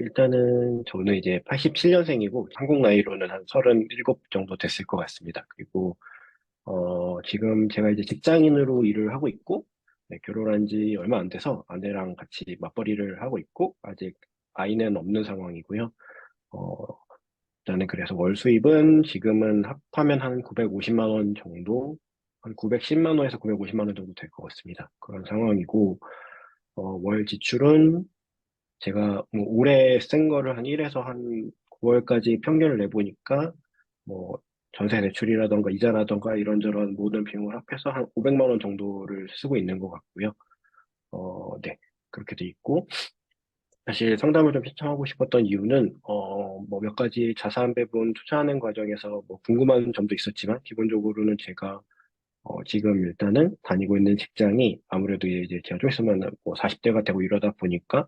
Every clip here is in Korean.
일단은 저는 이제 87년생이고 한국 나이로는 한 37 정도 됐을 것 같습니다. 그리고 지금 제가 이제 직장인으로 일을 하고 있고, 네, 결혼한 지 얼마 안 돼서 아내랑 같이 맞벌이를 하고 있고, 아직 아이는 없는 상황이고요. 어, 일단은 그래서 월 수입은 지금은 합하면 한 950만 원 정도, 한 910만 원에서 950만 원 정도 될 것 같습니다. 그런 상황이고, 월 지출은 제가 뭐 올해 쓴 거를 한 1에서 한 9월까지 평균을 내보니까 뭐 전세 대출이라던가 이자라던가 이런저런 모든 비용을 합해서 한 500만 원 정도를 쓰고 있는 것 같고요. 네. 그렇게 돼 있고 사실 상담을 좀 신청하고 싶었던 이유는 뭐 몇 가지 자산 배분 투자하는 과정에서 뭐 궁금한 점도 있었지만 기본적으로는 제가 지금 일단은 다니고 있는 직장이 아무래도 이제 제가 좀 있으면 뭐 40대가 되고 이러다 보니까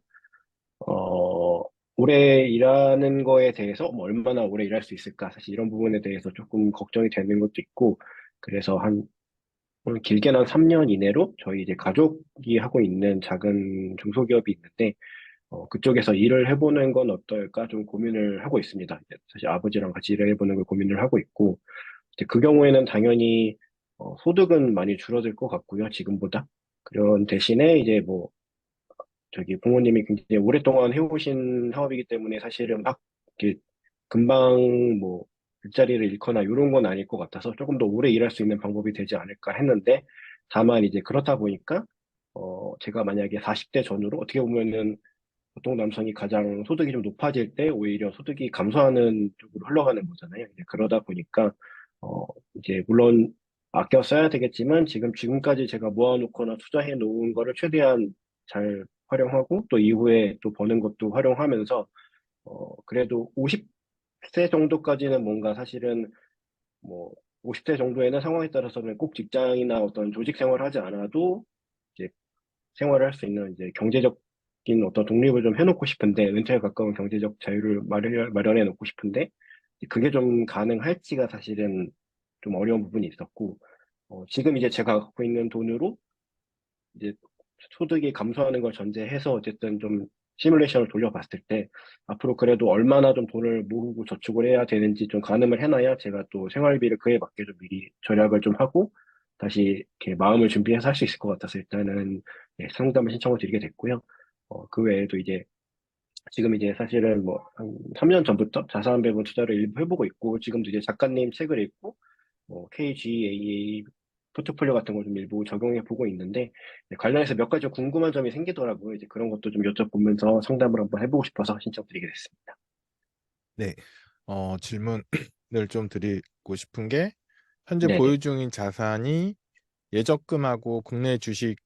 어, 오래 일하는 거에 대해서 뭐 얼마나 오래 일할 수 있을까? 사실 이런 부분에 대해서 조금 걱정이 되는 것도 있고, 그래서 길게는 한 3년 이내로 저희 이제 가족이 하고 있는 작은 중소기업이 있는데, 그쪽에서 일을 해보는 건 어떨까 좀 고민을 하고 있습니다. 이제 사실 아버지랑 같이 일을 해보는 걸 고민을 하고 있고, 이제 그 경우에는 당연히 소득은 많이 줄어들 것 같고요, 지금보다. 그런 대신에 이제 뭐 저기 부모님이 굉장히 오랫동안 해오신 사업이기 때문에 사실은 막 이렇게 금방 뭐 일자리를 잃거나 이런 건 아닐 것 같아서 조금 더 오래 일할 수 있는 방법이 되지 않을까 했는데 다만 이제 그렇다 보니까 제가 만약에 40대 전후로 어떻게 보면은 보통 남성이 가장 소득이 좀 높아질 때 오히려 소득이 감소하는 쪽으로 흘러가는 거잖아요. 이제 그러다 보니까 이제 물론 아껴 써야 되겠지만 지금까지 제가 모아놓거나 투자해 놓은 거를 최대한 잘 활용하고 또 이후에 또 버는 것도 활용하면서 그래도 50세 정도까지는 뭔가 사실은 뭐 50세 정도에는 상황에 따라서는 꼭 직장이나 어떤 조직 생활을 하지 않아도 이제 생활을 할 수 있는 이제 경제적인 어떤 독립을 좀 해놓고 싶은데 은퇴에 가까운 경제적 자유를 마련해 놓고 싶은데 그게 좀 가능할지가 사실은 좀 어려운 부분이 있었고 지금 이제 제가 갖고 있는 돈으로 이제 소득이 감소하는 걸 전제해서 어쨌든 좀 시뮬레이션을 돌려봤을 때 앞으로 그래도 얼마나 좀 돈을 모으고 저축을 해야 되는지 좀 가늠을 해놔야 제가 또 생활비를 그에 맞게 좀 미리 절약을 좀 하고 다시 이렇게 마음을 준비해서 할 수 있을 것 같아서 일단은 예, 상담을 신청을 드리게 됐고요. 그 외에도 이제 지금 이제 사실은 뭐 한 3년 전부터 자산 배분 투자를 일부 해보고 있고 지금도 이제 작가님 책을 읽고 뭐 KGAA 포트폴리오 같은 걸 좀 일부 적용해 보고 있는데 네, 관련해서 몇 가지 좀 궁금한 점이 생기더라고요. 이제 그런 것도 좀 여쭤보면서 상담을 한번 해보고 싶어서 신청드리게 됐습니다. 네, 질문을 좀 드리고 싶은 게, 현재 네네. 보유 중인 자산이 예적금하고 국내 주식이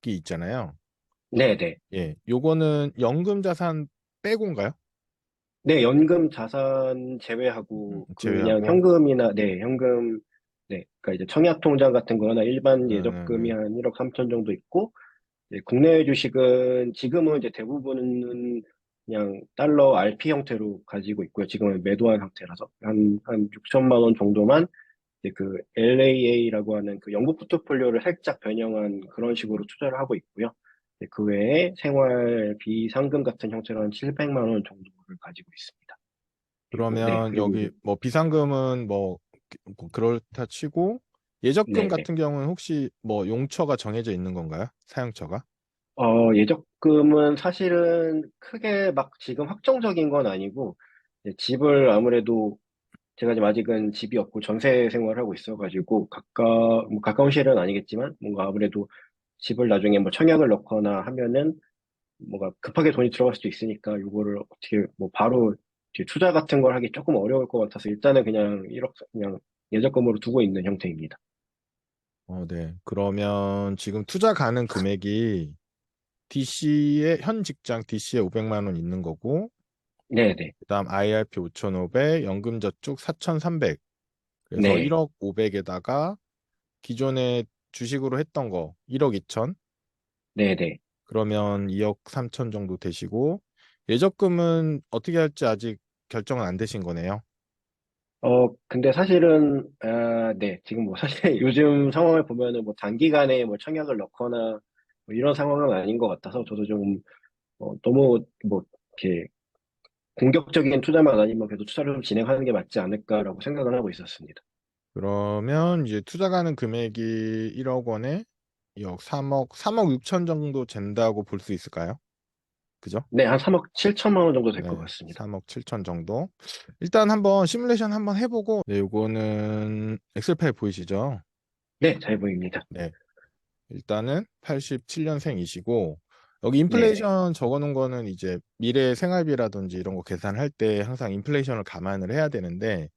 있잖아요. 네네. 예, 요거는 연금 자산 빼고인가요? 네, 연금 자산 제외하고 그냥 제외하고. 현금이나 네, 현금 네, 그러니까 이제 청약 통장 같은 거나 일반 예적금이 네네네. 한 1억 3천 정도 있고 네, 국내 주식은 지금은 이제 대부분은 그냥 달러 RP 형태로 가지고 있고요. 지금은 매도한 상태라서 한 6천만 원 정도만 이제 그 LAA라고 하는 그 영국 포트폴리오를 살짝 변형한 그런 식으로 투자를 하고 있고요. 네, 그 외에 생활 비상금 같은 형태로 한 700만 원 정도를 가지고 있습니다. 그리고 네, 그러면 그리고 여기 이제 뭐 비상금은 뭐 그렇다 치고, 예적금 네네. 같은 경우는 혹시 뭐 용처가 정해져 있는 건가요? 사용처가? 예적금은 사실은 크게 막 지금 확정적인 건 아니고 이제 집을 아무래도 제가 지금 아직은 집이 없고 전세 생활을 하고 있어가지고 뭐 가까운 시일은 아니겠지만 뭔가 아무래도 집을 나중에 뭐 청약을 넣거나 하면은 뭔가 급하게 돈이 들어갈 수도 있으니까 이거를 어떻게 뭐 바로 이렇게 투자 같은 걸 하기 조금 어려울 것 같아서 일단은 그냥 1억 그냥 예적금으로 두고 있는 형태입니다. 네. 그러면 지금 투자 가능 금액이 DC에 현 직장 DC에 500만 원 있는 거고, 네네. 그다음 IRP 5,500, 연금저축 4,300. 그래서 네. 1억 500에다가 기존에 주식으로 했던 거 1억 2천. 네네. 그러면 2억 3천 정도 되시고, 예적금은 어떻게 할지 아직 결정은 안 되신 거네요. 근데 사실은, 네, 지금 뭐 사실 요즘 상황을 보면은 뭐 단기간에 뭐 청약을 넣거나 뭐 이런 상황은 아닌 것 같아서 저도 좀, 너무 뭐, 이렇게 공격적인 투자만 아니면 그래도 투자를 좀 진행하는 게 맞지 않을까라고 생각을 하고 있었습니다. 그러면 이제 투자 가는 금액이 1억 원에 약 3억 6천 정도 된다고 볼 수 있을까요? 그죠? 네, 한 3억 7천만 원 정도 될 것 네, 같습니다. 3억 7천 정도. 일단 한번 시뮬레이션 한번 해보고, 네, 요거는 엑셀 파일 보이시죠? 네, 잘 보입니다. 네, 일단은 87년생이시고, 여기 네네. 인플레이션 적어놓은 거는 이제 미래 생활비라든지 이런 거 계산할 때 항상 인플레이션을 감안을 해야 되는데,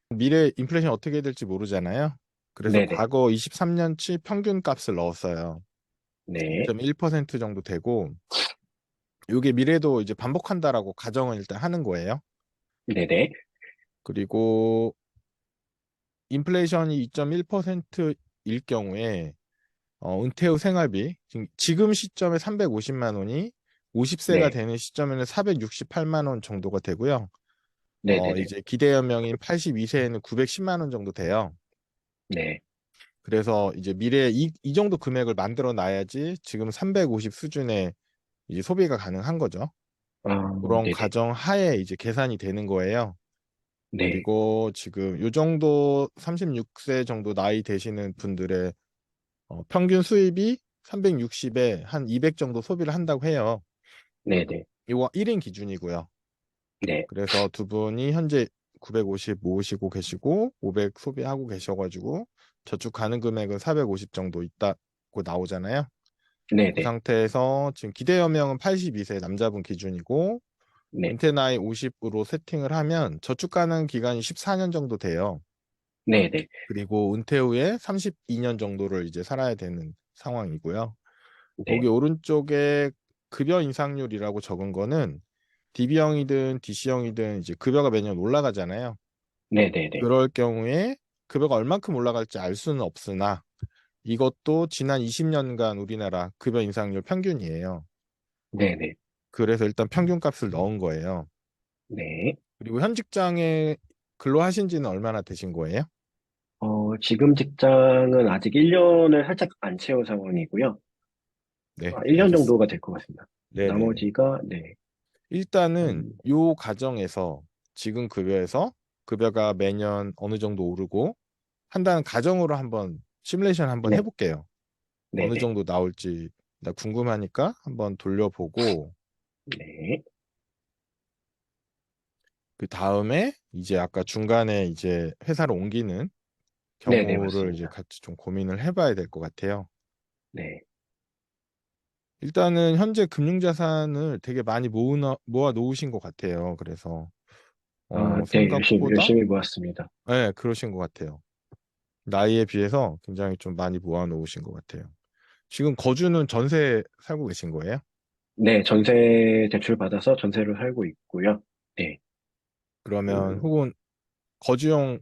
미래 인플레이션 어떻게 될지 모르잖아요. 그래서 네네. 과거 23년치 평균 값을 넣었어요. 네. 2.1% 정도 되고, 이게 미래도 이제 반복한다라고 가정을 일단 하는 거예요. 네네. 그리고 인플레이션이 2.1%일 경우에 은퇴 후 생활비 지금 시점에 350만 원이 50세가 네. 되는 시점에는 468만 원 정도가 되고요. 네네네. 이제 기대연명인 82세에는 910만 원 정도 돼요. 네. 그래서 이제 미래에 이 정도 금액을 만들어 놔야지 지금 350 수준의 이제 소비가 가능한 거죠. 아, 그런 네네. 가정 하에 이제 계산이 되는 거예요. 네. 그리고 지금 요 정도 36세 정도 나이 되시는 분들의 평균 수입이 360에 한 200 정도 소비를 한다고 해요. 네네. 이거 1인 기준이고요. 네. 그래서 두 분이 현재 950 모으시고 계시고 500 소비하고 계셔가지고 저축 가능 금액은 450 정도 있다고 나오잖아요. 그 네네. 상태에서 지금 기대 연명은 82세 남자분 기준이고 네. 은퇴 나이 50으로 세팅을 하면 저축 가능 기간이 14년 정도 돼요. 네네. 그리고 은퇴 후에 32년 정도를 이제 살아야 되는 상황이고요. 네. 거기 오른쪽에 급여 인상률이라고 적은 거는 DB형이든 DC형이든 이제 급여가 매년 올라가잖아요. 네네네. 그럴 경우에 급여가 얼만큼 올라갈지 알 수는 없으나 이것도 지난 20년간 우리나라 급여 인상률 평균이에요. 네네. 그래서 일단 평균 값을 넣은 거예요. 네. 그리고 현 직장에 근로하신 지는 얼마나 되신 거예요? 지금 직장은 아직 1년을 살짝 안 채운 상황이고요. 네, 1년 정도가 알겠습니다. 될 것 같습니다. 네네네. 나머지가, 네, 일단은 한, 요 가정에서 지금 급여에서 급여가 매년 어느 정도 오르고 한다는 가정으로 한번 시뮬레이션 한번 네, 해볼게요. 어느 네네, 정도 나올지 나 궁금하니까 한번 돌려보고 네, 그 다음에 이제 아까 중간에 이제 회사를 옮기는 네네, 경우를 이제 맞습니다. 같이 좀 고민을 해봐야 될 것 같아요. 네. 일단은 현재 금융자산을 되게 많이 모아 놓으신 것 같아요. 그래서 네, 열심히, 생각보다 열심히 모았습니다. 네, 그러신 것 같아요. 나이에 비해서 굉장히 좀 많이 모아 놓으신 것 같아요. 지금 거주는 전세 살고 계신 거예요? 네, 전세 대출 받아서 전세를 살고 있고요. 네, 그러면 그, 혹은 거주용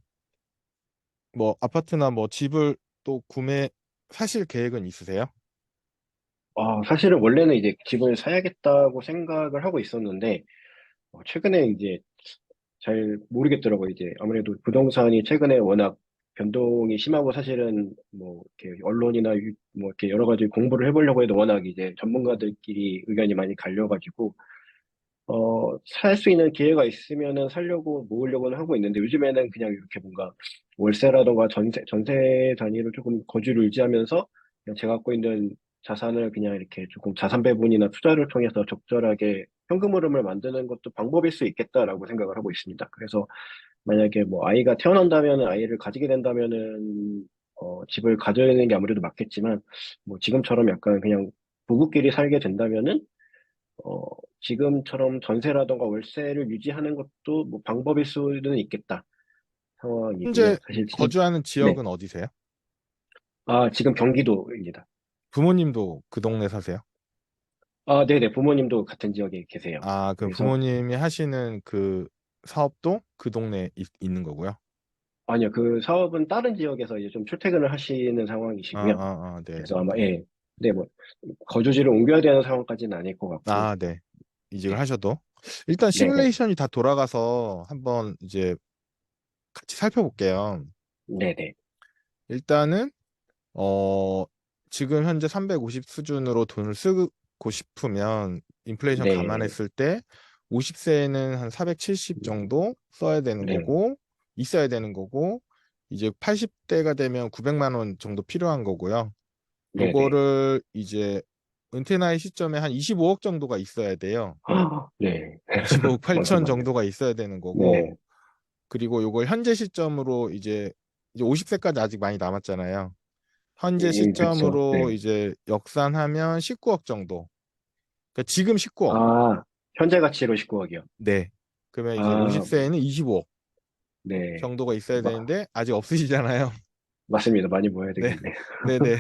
뭐 아파트나 뭐 집을 또 구매 사실 계획은 있으세요? 사실은 원래는 이제 집을 사야겠다고 생각을 하고 있었는데, 최근에 이제 잘 모르겠더라고요. 이제 아무래도 부동산이 최근에 워낙 변동이 심하고 사실은 뭐 이렇게 언론이나 뭐 이렇게 여러 가지 공부를 해보려고 해도 워낙 이제 전문가들끼리 의견이 많이 갈려가지고 살 수 있는 기회가 있으면은 살려고 모으려고는 하고 있는데 요즘에는 그냥 이렇게 뭔가 월세라던가 전세 단위로 조금 거주를 유지하면서 그냥 제가 갖고 있는 자산을 그냥 이렇게 조금 자산 배분이나 투자를 통해서 적절하게 현금 흐름을 만드는 것도 방법일 수 있겠다라고 생각을 하고 있습니다. 그래서 만약에 뭐 아이가 태어난다면 아이를 가지게 된다면은 집을 가져야 되는 게 아무래도 맞겠지만 뭐 지금처럼 약간 그냥 부부끼리 살게 된다면은 어, 지금처럼 전세라던가 월세를 유지하는 것도 뭐 방법일 수는 있겠다 상황이고요. 현재 사실 지금 거주하는 네. 지역은 어디세요? 지금 경기도입니다. 부모님도 그 동네 사세요? 네네. 부모님도 같은 지역에 계세요. 아, 그 그래서 부모님이 하시는 그 사업도 그 동네에 있는 거고요. 아니요. 그 사업은 다른 지역에서 이제 좀 출퇴근을 하시는 상황이시고요. 네, 그래서 네, 아마 네. 예. 네, 뭐 거주지를 옮겨야 되는 상황까지는 아닐 것 같고. 아, 네. 이직을 네. 하셔도 일단 네네. 시뮬레이션이 다 돌아가서 한번 이제 같이 살펴볼게요. 네네. 일단은 어 지금 현재 350 수준으로 돈을 쓰고 싶으면 인플레이션 네. 감안했을 때 50세에는 한 470 정도 써야 되는 네, 거고, 있어야 되는 거고, 이제 80대가 되면 900만 원 정도 필요한 거고요. 네, 네. 요거를 이제 은퇴 나이 시점에 한 25억 정도가 있어야 돼요. 네. 25억 8천 맞아요. 정도가 있어야 되는 거고, 네, 그리고 요걸 현재 시점으로 이제 50세까지 아직 많이 남았잖아요. 현재 그쵸. 시점으로 네. 이제 역산하면 19억 정도. 그러니까 지금 19억. 아, 현재 가치로 19억이요. 네. 그러면 이제 아, 50세에는 25억 네. 정도가 있어야 마, 되는데 아직 없으시잖아요. 맞습니다. 많이 모아야 네. 되겠네. 네네.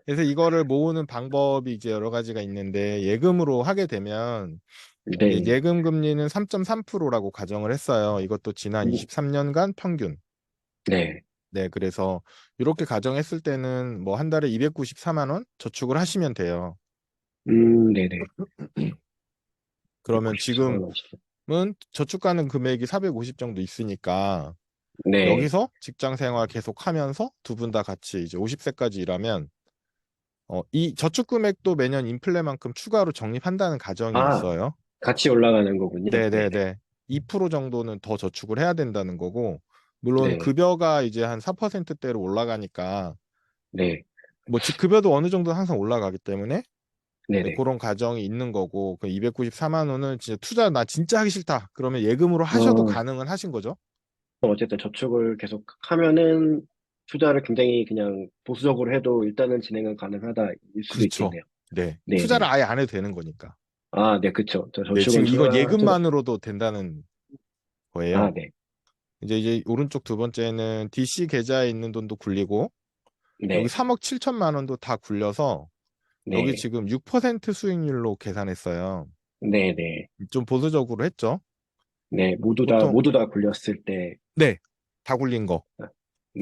그래서 이거를 모으는 방법이 이제 여러 가지가 있는데 예금으로 하게 되면 이제 네. 예금 금리는 3.3%라고 가정을 했어요. 이것도 지난 음, 23년간 평균. 네. 네, 그래서 이렇게 가정했을 때는 뭐 한 달에 294만 원 저축을 하시면 돼요. 네네. 그러면 194만 지금은 원씩. 저축 가능 금액이 450 정도 있으니까 네. 여기서 직장 생활 계속 하면서 두 분 다 같이 이제 50세까지 일하면 이 저축 금액도 매년 인플레만큼 추가로 적립한다는 가정이 아, 있어요. 같이 올라가는 거군요. 네네. 네네네. 2% 정도는 더 저축을 해야 된다는 거고, 물론 네. 급여가 이제 한 4%대로 올라가니까, 네. 뭐 즉 급여도 어느 정도 항상 올라가기 때문에 네, 네네. 그런 가정이 있는 거고, 그 294만 원은 진짜 투자 나 진짜 하기 싫다. 그러면 예금으로 하셔도 어, 가능은 하신 거죠. 어쨌든 저축을 계속 하면은 투자를 굉장히 그냥 보수적으로 해도 일단은 진행은 가능하다일 수도 그렇죠. 있겠네요. 네. 투자를 네네. 아예 안 해도 되는 거니까. 아, 네, 그쵸. 저 네, 지금 저축은 이건 투자, 예금만으로도 된다는 아, 거예요. 네. 이제 오른쪽 두 번째는 DC 계좌에 있는 돈도 굴리고 여기 네. 3억 7천만 원도 다 굴려서 여기 네. 지금 6% 수익률로 계산했어요. 네네. 좀 보수적으로 했죠. 네. 보통 모두 다 굴렸을 때, 네, 다 굴린 거. 아,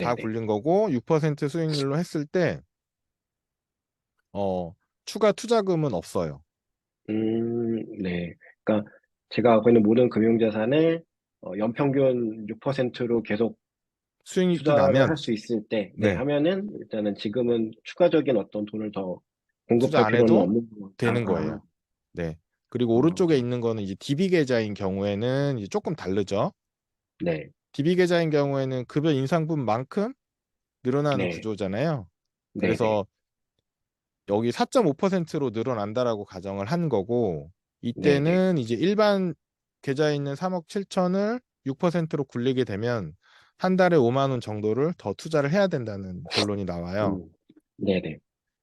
다 네네. 굴린 거고 6% 수익률로 했을 때 추가 투자금은 없어요. 네. 그러니까 제가 갖고 있는 모든 금융자산을 연평균 6%로 계속 수익이 투자를 할 나면 수 있을 때, 네, 네, 하면은 일단은 지금은 추가적인 어떤 돈을 더 투자 공급할 안 필요는 해도 없는 거. 되는 거예요. 네. 그리고 오른쪽에 어, 있는 거는 이제 DB 계좌인 경우에는 이제 조금 다르죠. 네, DB 계좌인 경우에는 급여 인상분만큼 늘어나는 네, 구조잖아요. 네, 네, 그래서 여기 4.5%로 늘어난다라고 가정을 한 거고 네, 네. 이때는 이제 일반 계좌에 있는 3억 7천을 6%로 굴리게 되면 한 달에 5만 원 정도를 더 투자를 해야 된다는 결론이 나와요. 네, 네.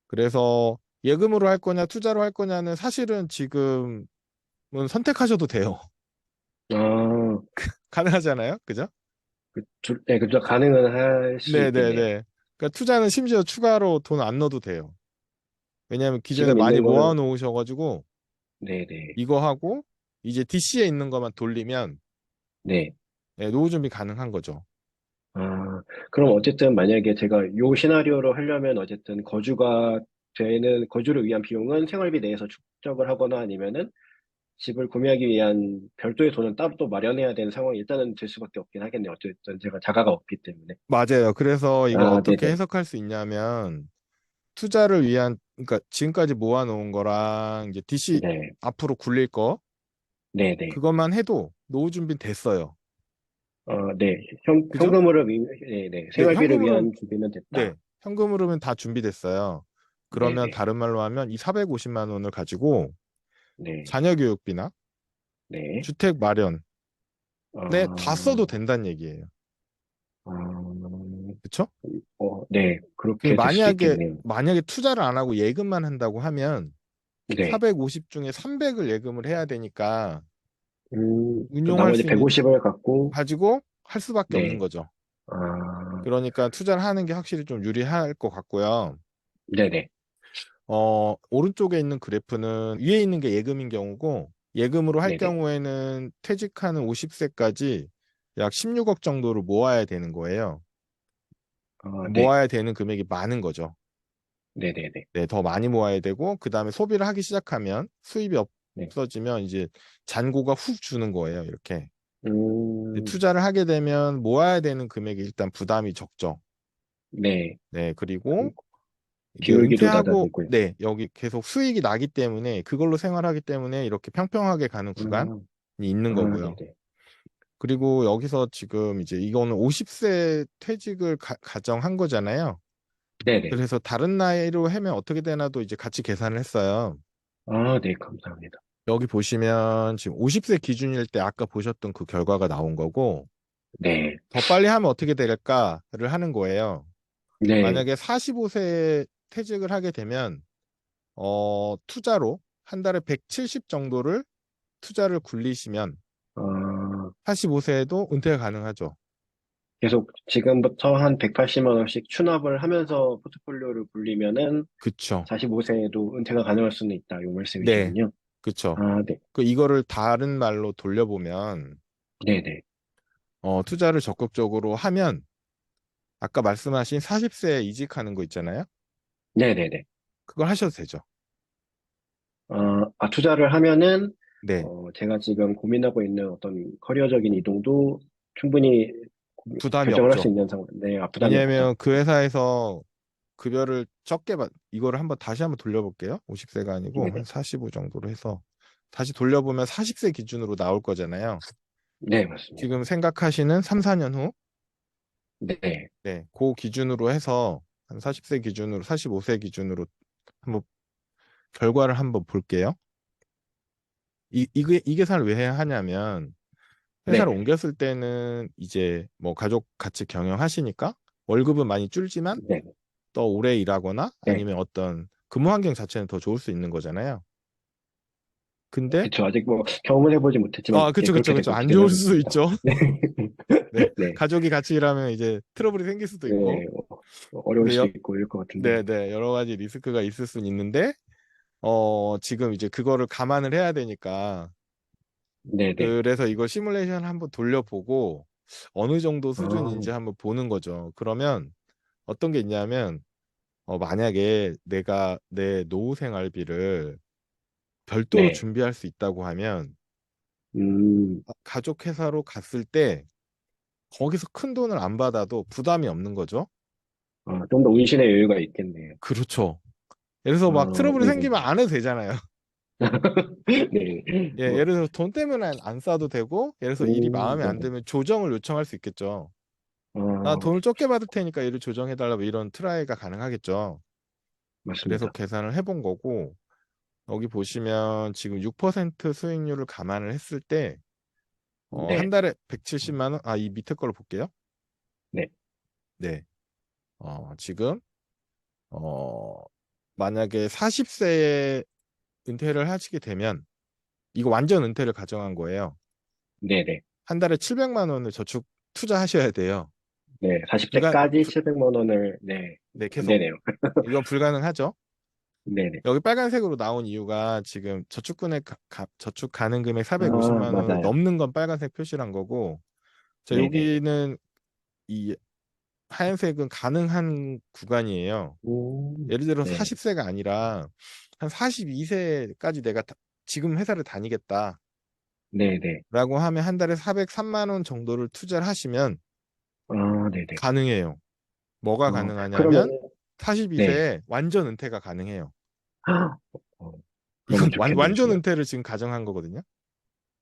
그래서 예금으로 할 거냐 투자로 할 거냐는 사실은 지금은 선택하셔도 돼요. 아, 가능하잖아요. 그죠? 네, 그죠. 가능은 할 수 있겠네요. 네네네. 그러니까 투자는 심지어 추가로 돈 안 넣어도 돼요. 왜냐하면 기존에 지금 많이 있는 모아 거는, 놓으셔가지고 네, 네, 이거 하고 이제 DC에 있는 것만 돌리면 네. 네, 노후 준비 가능한 거죠. 아, 그럼 어쨌든 만약에 제가 요 시나리오로 하려면 어쨌든 거주를 위한 비용은 생활비 내에서 축적을 하거나 아니면은 집을 구매하기 위한 별도의 돈은 따로 또 마련해야 되는 상황이 일단은 될 수밖에 없긴 하겠네요. 어쨌든 제가 자가가 없기 때문에. 맞아요. 그래서 이걸 아, 어떻게 네네. 해석할 수 있냐면 투자를 위한 그러니까 지금까지 모아 놓은 거랑 이제 DC 네. 앞으로 굴릴 거 네네. 그것만 해도 노후 준비 됐어요. 네. 그죠? 현금으로, 네네. 네, 생활비를 현금으로 위한 준비는 네, 됐다. 현금으로는 다 준비됐어요. 그러면 네네. 다른 말로 하면 이 450만 원을 가지고 네. 자녀 교육비나 네. 주택 마련에 다 아, 써도 된다는 얘기예요. 아, 그렇죠? 네. 그 그렇게 될 수도 만약에 있겠네요. 만약에 투자를 안 하고 예금만 한다고 하면 네. 450 중에 300을 예금을 해야 되니까 운용할 나머지 수 있는 150을 갖고, 가지고 할 수밖에 없는 네. 거죠. 아, 그러니까 투자를 하는 게 확실히 좀 유리할 것 같고요. 네네. 오른쪽에 있는 그래프는 위에 있는 게 예금인 경우고 예금으로 할 네네. 경우에는 퇴직하는 50세까지 약 16억 정도를 모아야 되는 거예요. 네. 모아야 되는 금액이 많은 거죠. 네네네. 네, 더 많이 모아야 되고 그다음에 소비를 하기 시작하면 수입이 네. 없어지면 이제 잔고가 훅 주는 거예요. 이렇게. 이제 음, 투자를 하게 되면 모아야 되는 금액이 일단 부담이 적죠. 네. 네, 그리고 그리고 이게 기울기도 은퇴하고 낮아지고요. 네, 여기 계속 수익이 나기 때문에 그걸로 생활하기 때문에 이렇게 평평하게 가는 구간. 있는 아, 거고요. 네네. 그리고 여기서 지금 이제 이거는 50세 퇴직을 가정한 거잖아요. 네네. 그래서 다른 나이로 하면 어떻게 되나도 이제 같이 계산을 했어요. 아, 네, 감사합니다. 여기 보시면 지금 50세 기준일 때 아까 보셨던 그 결과가 나온 거고, 네. 더 빨리 하면 어떻게 될까를 하는 거예요. 네. 만약에 45세에 퇴직을 하게 되면 투자로 한 달에 170 정도를 투자를 굴리시면 아, 45세에도 은퇴가 가능하죠. 계속 지금부터 한 180만 원씩 추납을 하면서 포트폴리오를 굴리면은 그쵸. 45세에도 은퇴가 가능할 수는 있다. 요 네, 말씀이시군요. 그쵸. 아, 네. 이거를 다른 말로 돌려보면 네네. 투자를 적극적으로 하면 아까 말씀하신 40세에 이직하는 거 있잖아요. 네네네. 그걸 하셔도 되죠. 투자를 하면은, 네, 제가 지금 고민하고 있는 어떤 커리어적인 이동도 충분히 부담이 결정을 할 수 없죠. 있는 상황. 네, 부담이 없다. 왜냐하면 그 회사에서 급여를 적게 이거를 다시 한번 돌려볼게요. 50세가 아니고 한 네네. 45 정도로 해서 다시 돌려보면 40세 기준으로 나올 거잖아요. 네, 맞습니다. 지금 생각하시는 3, 4년 후, 네. 네, 그 기준으로 해서 한 40세 기준으로, 45세 기준으로 한번 결과를 한번 볼게요. 이 계산을 왜 해야 하냐면 회사를 네네. 옮겼을 때는 이제 뭐 가족 같이 경영하시니까 월급은 많이 줄지만 네네. 더 오래 일하거나 네. 아니면 어떤 근무 환경 자체는 더 좋을 수 있는 거잖아요. 근데 그쵸. 아직 뭐 경험을 해보지 못했지만, 예, 그쵸, 그쵸, 그렇게 그쵸. 되고 안 있긴 좋을 수도 합니다. 있죠. 네. 네. 네. 가족이 같이 일하면 이제 트러블이 생길 수도 있고. 네. 어려울 근데 수도 있고, 이럴 것 같은데. 네, 여러 가지 리스크가 있을 수는 있는데, 지금 이제 그거를 감안을 해야 되니까. 네네. 그래서 이걸 시뮬레이션 한번 돌려보고, 어느 정도 아, 수준인지 한번 보는 거죠. 그러면 어떤 게 있냐면, 만약에 내가 내 노후 생활비를 별도로 네. 준비할 수 있다고 하면, 음, 가족 회사로 갔을 때, 거기서 큰 돈을 안 받아도 부담이 없는 거죠. 좀 더 운신의 여유가 있겠네요. 그렇죠. 그래서 막 트러블이 네네. 생기면 안 해도 되잖아요. 네. 예, 예를 들어서 돈 때문에 안 싸도 되고, 예를 들어서 일이 마음에 안 네네. 들면 조정을 요청할 수 있겠죠. 나 아, 돈을 적게 받을 테니까 일을 조정해달라, 뭐 이런 트라이가 가능하겠죠. 그래서 맞습니다. 계산을 해본 거고, 여기 보시면 지금 6% 수익률을 감안을 했을 때, 한 네. 달에 170만 원, 이 밑에 걸로 볼게요. 네. 네. 지금, 어, 만약에 40세에 은퇴를 하시게 되면, 이거 완전 은퇴를 가정한 거예요. 네네. 한 달에 700만 원을 저축 투자하셔야 돼요. 네. 불가 40세까지 불- 700만 원을, 네. 네, 안 계속 되네요. 이건 불가능하죠. 네네. 여기 빨간색으로 나온 이유가 지금 저축금액 저축 가능 금액 아, 450만 원을 맞아요. 넘는 건 빨간색 표시란 거고, 자, 네네. 여기는 이 하얀색은 가능한 구간이에요. 예를 들어 네. 40세가 아니라 한 42세까지 내가 지금 회사를 다니겠다라고 네네. 하면 한 달에 403만 원 정도를 투자를 하시면 네네. 가능해요. 뭐가 그러면, 가능하냐면 네. 42세에 완전 은퇴가 가능해요. 그러면 이건 좋겠네요, 완전 진짜. 은퇴를 지금 가정한 거거든요.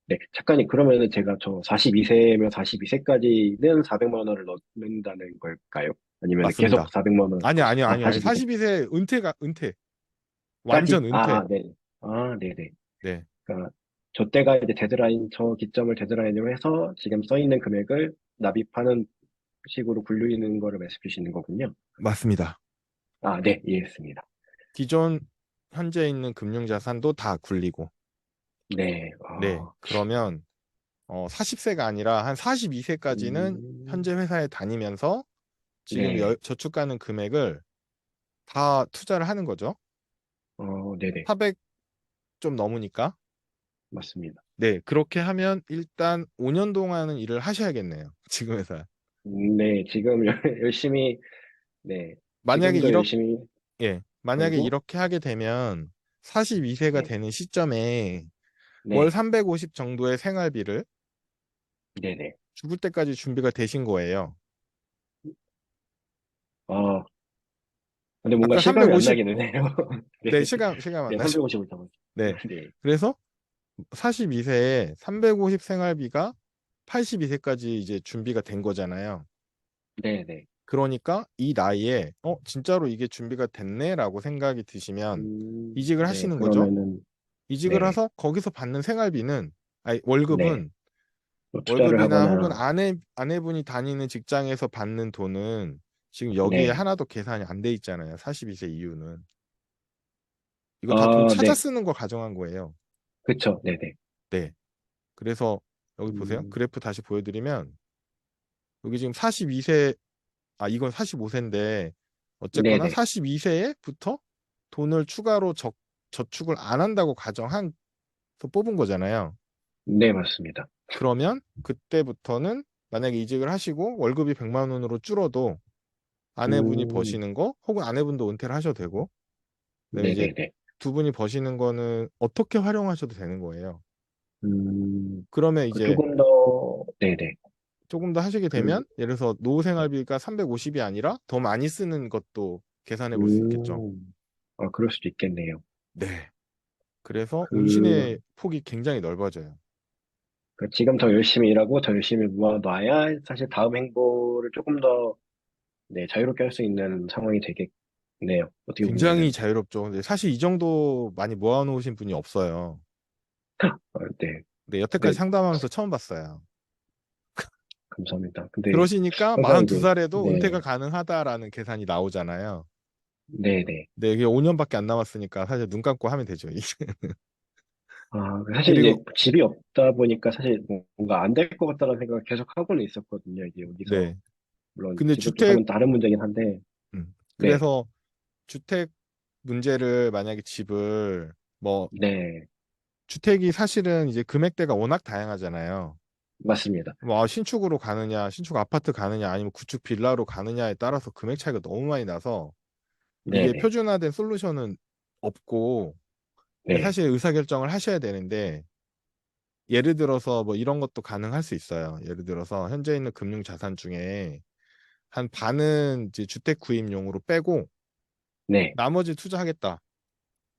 네. 작가님, 그러면은 제가 저 42세면 42세까지는 400만 원을 넣는다는 걸까요? 아니면 계속 맞습니다. 400만 원, 아니. 42세 42세 은퇴. 완전 까지? 은퇴. 네. 네네. 네, 그러니까 저 때가 이제 데드라인, 저 기점을 데드라인으로 해서 지금 써 있는 금액을 납입하는 식으로 굴리는 거를 말씀해 주시는 거군요. 맞습니다. 네, 이해했습니다. 기존 현재 있는 금융자산도 다 굴리고. 네, 네, 그러면 40세가 아니라 한 42세까지는 음, 현재 회사에 다니면서 지금 네, 저축 가능 금액을 다 투자를 하는 거죠. 네네, 400 좀 넘으니까. 맞습니다. 네, 그렇게 하면 일단 5년 동안은 일을 하셔야겠네요. 지금 회사. 네, 지금 열심히, 네, 만약에 지금도 열심히 만약에 벌고, 이렇게 하게 되면 42세가 네, 되는 시점에 월 네, 350 정도의 생활비를 네네. 죽을 때까지 준비가 되신 거예요. 어, 근데 뭔가 아까 실감이 안 350, 나기는 해요. 네, 네, 시간 네, 만나죠. 350을 잡았어요. 네. 네, 그래서 42세에 350 생활비가 82세까지 이제 준비가 된 거잖아요. 네네. 그러니까 이 나이에 진짜로 이게 준비가 됐네라고 생각이 드시면 이직을 네, 하시는 거죠. 그러면은, 이직을 네, 해서 거기서 받는 생활비는 아니 네, 월급은 또 투자를 월급이나 혹은 하거나, 아내분이 다니는 직장에서 받는 돈은 지금 여기에 네. 하나도 계산이 안 돼 있잖아요. 42세 이후는. 이거 다 돈 아, 찾아 네, 쓰는 거 가정한 거예요. 그쵸, 네네. 네. 그래서 여기 보세요. 음, 그래프 다시 보여드리면 여기 지금 42세, 이건 45세인데 어쨌거나 네네. 42세부터 돈을 추가로 저축을 안 한다고 가정해서 뽑은 거잖아요. 네, 맞습니다. 그러면 그때부터는 만약에 이직을 하시고 월급이 100만 원으로 줄어도 아내분이 음, 버시는 거 혹은 아내분도 은퇴를 하셔도 되고 그다음에 이제 네네네. 두 분이 버시는 거는 어떻게 활용하셔도 되는 거예요. 음, 그러면 그 이제 조금 더, 네네. 조금 더 하시게 그, 되면 예를 들어서 노후 생활비가 350이 아니라 더 많이 쓰는 것도 계산해 볼 수 있겠죠. 그럴 수도 있겠네요. 네. 그래서 그, 운신의 폭이 굉장히 넓어져요. 지금 더 열심히 일하고 더 열심히 모아놔야 사실 다음 행보를 조금 더, 네, 자유롭게 할 수 있는 상황이 되겠네요. 어떻게 굉장히 보면은. 자유롭죠. 근데 사실 이 정도 많이 모아놓으신 분이 없어요. 네. 네, 여태까지 네, 상담하면서 처음 봤어요. 감사합니다. 근데 그러시니까 항상 이제, 42살에도 은퇴가 네, 가능하다라는 계산이 나오잖아요. 네네. 네, 이게 5년밖에 안 남았으니까 사실 눈 감고 하면 되죠. 이게. 사실 그리고 이게 집이 없다 보니까 사실 뭔가 안 될 것 같다는 생각을 계속 하고는 있었거든요. 이게 여기서, 네. 물론 근데 집을 또 주택 사면 다른 문제긴 한데, 네, 그래서 주택 문제를 만약에 집을 뭐 네, 주택이 사실은 이제 금액대가 워낙 다양하잖아요. 맞습니다. 뭐 신축으로 가느냐, 신축 아파트 가느냐, 아니면 구축 빌라로 가느냐에 따라서 금액 차이가 너무 많이 나서 이게 네네, 표준화된 솔루션은 없고 네. 사실 의사결정을 하셔야 되는데 예를 들어서 뭐 이런 것도 가능할 수 있어요. 예를 들어서 현재 있는 금융 자산 중에 한 반은 이제 주택 구입용으로 빼고 네. 나머지 투자하겠다.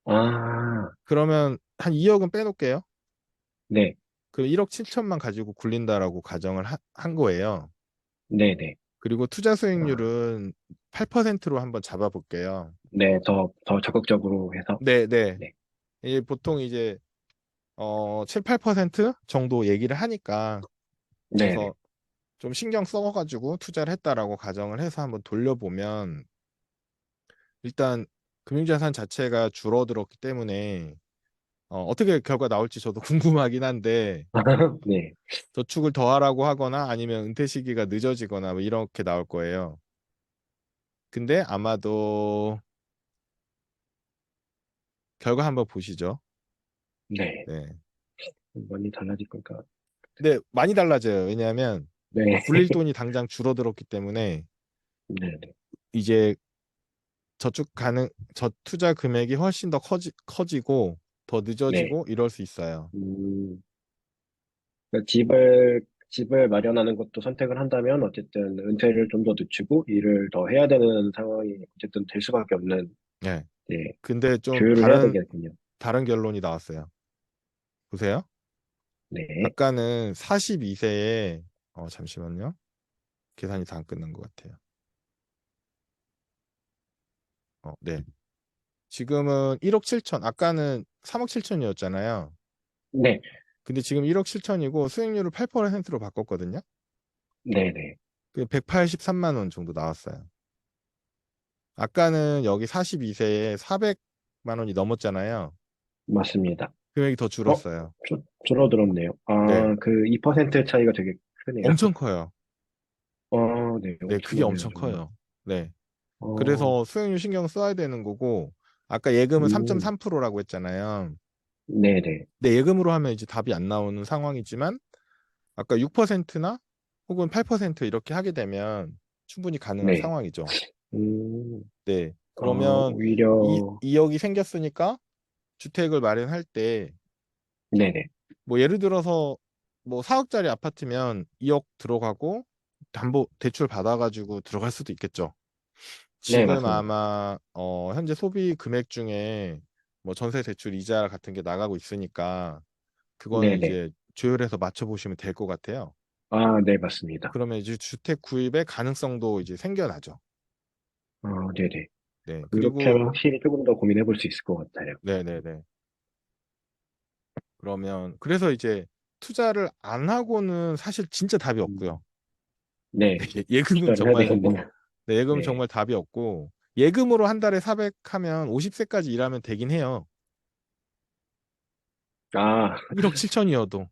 아, 그러면 한 2억은 빼놓을게요. 네, 그럼 1억 7천만 가지고 굴린다라고 가정을 한 거예요. 네네. 그리고 투자 아, 수익률은 8%로 한번 잡아볼게요. 네, 더 적극적으로 해서, 네, 네. 네, 보통 이제 7, 8% 정도 얘기를 하니까 네네. 그래서 좀 신경 써가지고 투자를 했다라고 가정을 해서 한번 돌려보면 일단 금융자산 자체가 줄어들었기 때문에 어떻게 결과 나올지 저도 궁금하긴 한데 네. 저축을 더 하라고 하거나 아니면 은퇴 시기가 늦어지거나 뭐 이렇게 나올 거예요. 근데 아마도 결과 한번 보시죠. 네. 네. 많이 달라질 건가? 근데 많이 달라져요. 왜냐하면 네, 굴릴 돈이 당장 줄어들었기 때문에 네네. 이제 저투자 금액이 훨씬 더 커지고 더 네. 늦어지고 이럴 수 있어요. 음, 그러니까 집을 마련하는 것도 선택을 한다면 어쨌든 은퇴를 좀 더 늦추고 일을 더 해야 되는 상황이 어쨌든 될 수밖에 없는, 네. 네, 근데 좀 조율을 해야 되겠군요. 다른 결론이 나왔어요. 보세요. 네. 아까는 42세에 잠시만요. 계산이 다 안 끝난 것 같아요. 네. 지금은 1억 7천, 아까는 3억 7천이었잖아요. 네. 근데 지금 1억 7천이고 수익률을 8%로 바꿨거든요. 네네. 그 183만 원 정도 나왔어요. 아까는 여기 42세에 400만 원이 넘었잖아요. 맞습니다. 금액이 더 어? 줄었어요. 줄어들었네요. 네. 그 2% 차이가 되게 크네요. 엄청 커요. 네, 네, 그게 엄청나네요, 엄청 정말. 커요. 네. 어, 그래서 수익률 신경 써야 되는 거고, 아까 예금은 음, 3.3%라고 했잖아요. 네네. 네, 예금으로 하면 이제 답이 안 나오는 상황이지만, 아까 6%나 혹은 8% 이렇게 하게 되면 충분히 가능한 네. 상황이죠. 음, 네. 그러면 오히려, 2억이 생겼으니까 주택을 마련할 때, 네네. 뭐 예를 들어서 뭐 4억짜리 아파트면 2억 들어가고 담보 대출 받아가지고 들어갈 수도 있겠죠. 네, 지금 맞습니다. 아마 현재 소비 금액 중에 뭐 전세 대출 이자 같은 게 나가고 있으니까 그거는 네네. 이제 조율해서 맞춰보시면 될 것 같아요. 아, 네, 맞습니다. 그러면 이제 주택 구입의 가능성도 이제 생겨나죠. 네네. 네. 그렇게 그리고, 하면 확실히 조금 더 고민해 볼 수 있을 것 같아요. 네네네. 그러면, 그래서 이제 투자를 안 하고는 사실 진짜 답이 음, 없고요. 네, 예금은 투자를 해야 정말, 되겠네요. 네, 예금은 네. 정말 답이 없고, 예금으로 한 달에 400 하면 50세까지 일하면 되긴 해요. 아, 1억 7천이어도.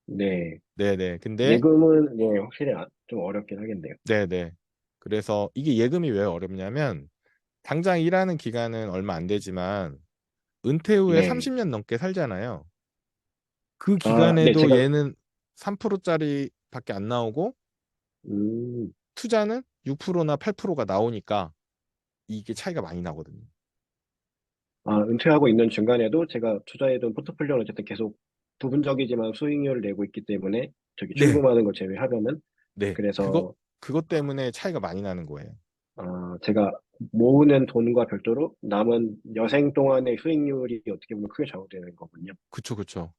네. 네네. 근데, 예금은, 네, 확실히 좀 어렵긴 하겠네요. 네네. 그래서 이게 예금이 왜 어렵냐면, 당장 일하는 기간은 얼마 안 되지만, 은퇴 후에 네. 30년 넘게 살잖아요. 그 네, 기간에도 제가, 얘는 3%짜리 밖에 안 나오고, 음, 투자는 6%나 8%가 나오니까, 이게 차이가 많이 나거든요. 은퇴하고 있는 중간에도 제가 투자해둔 포트폴리오는 어쨌든 계속 부분적이지만 수익률을 내고 있기 때문에 저기 네, 출금하는 걸 제외하면은 네. 그래서 그것 때문에 차이가 많이 나는 거예요. 제가 모으는 돈과 별도로 남은 여생 동안의 수익률이 어떻게 보면 크게 좌우되는 거군요. 그쵸, 그쵸.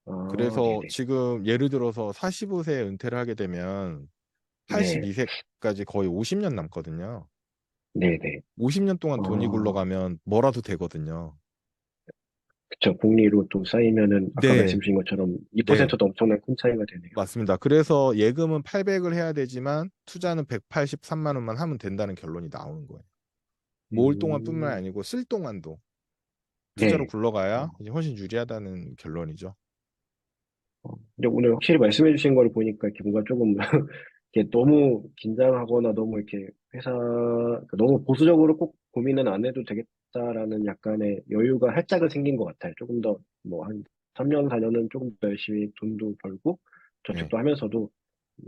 아, 그래서 네네. 지금 예를 들어서 45세에 은퇴를 하게 되면 네, 82세까지 거의 50년 남거든요. 네네. 50년 동안 돈이 어, 굴러가면 뭐라도 되거든요. 그쵸. 복리로 또 쌓이면은 아까 네, 말씀 주신 것처럼 네, 2%도 엄청난 큰 차이가 되네요. 맞습니다. 그래서 예금은 800을 해야 되지만 투자는 183만 원만 하면 된다는 결론이 나오는 거예요. 모을 동안뿐만 음, 아니고 쓸 동안도 투자로 네. 어, 굴러가야 이제 훨씬 유리하다는 결론이죠. 근데 오늘 확실히 말씀해 주신 걸 보니까 이렇게 뭔가 조금 이렇게 너무 긴장하거나 너무 이렇게 그러니까 너무 보수적으로 꼭 고민은 안 해도 되겠다라는 약간의 여유가 살짝은 생긴 것 같아요. 조금 더 뭐 한 3년, 4년은 조금 더 열심히 돈도 벌고 네, 저축도 하면서도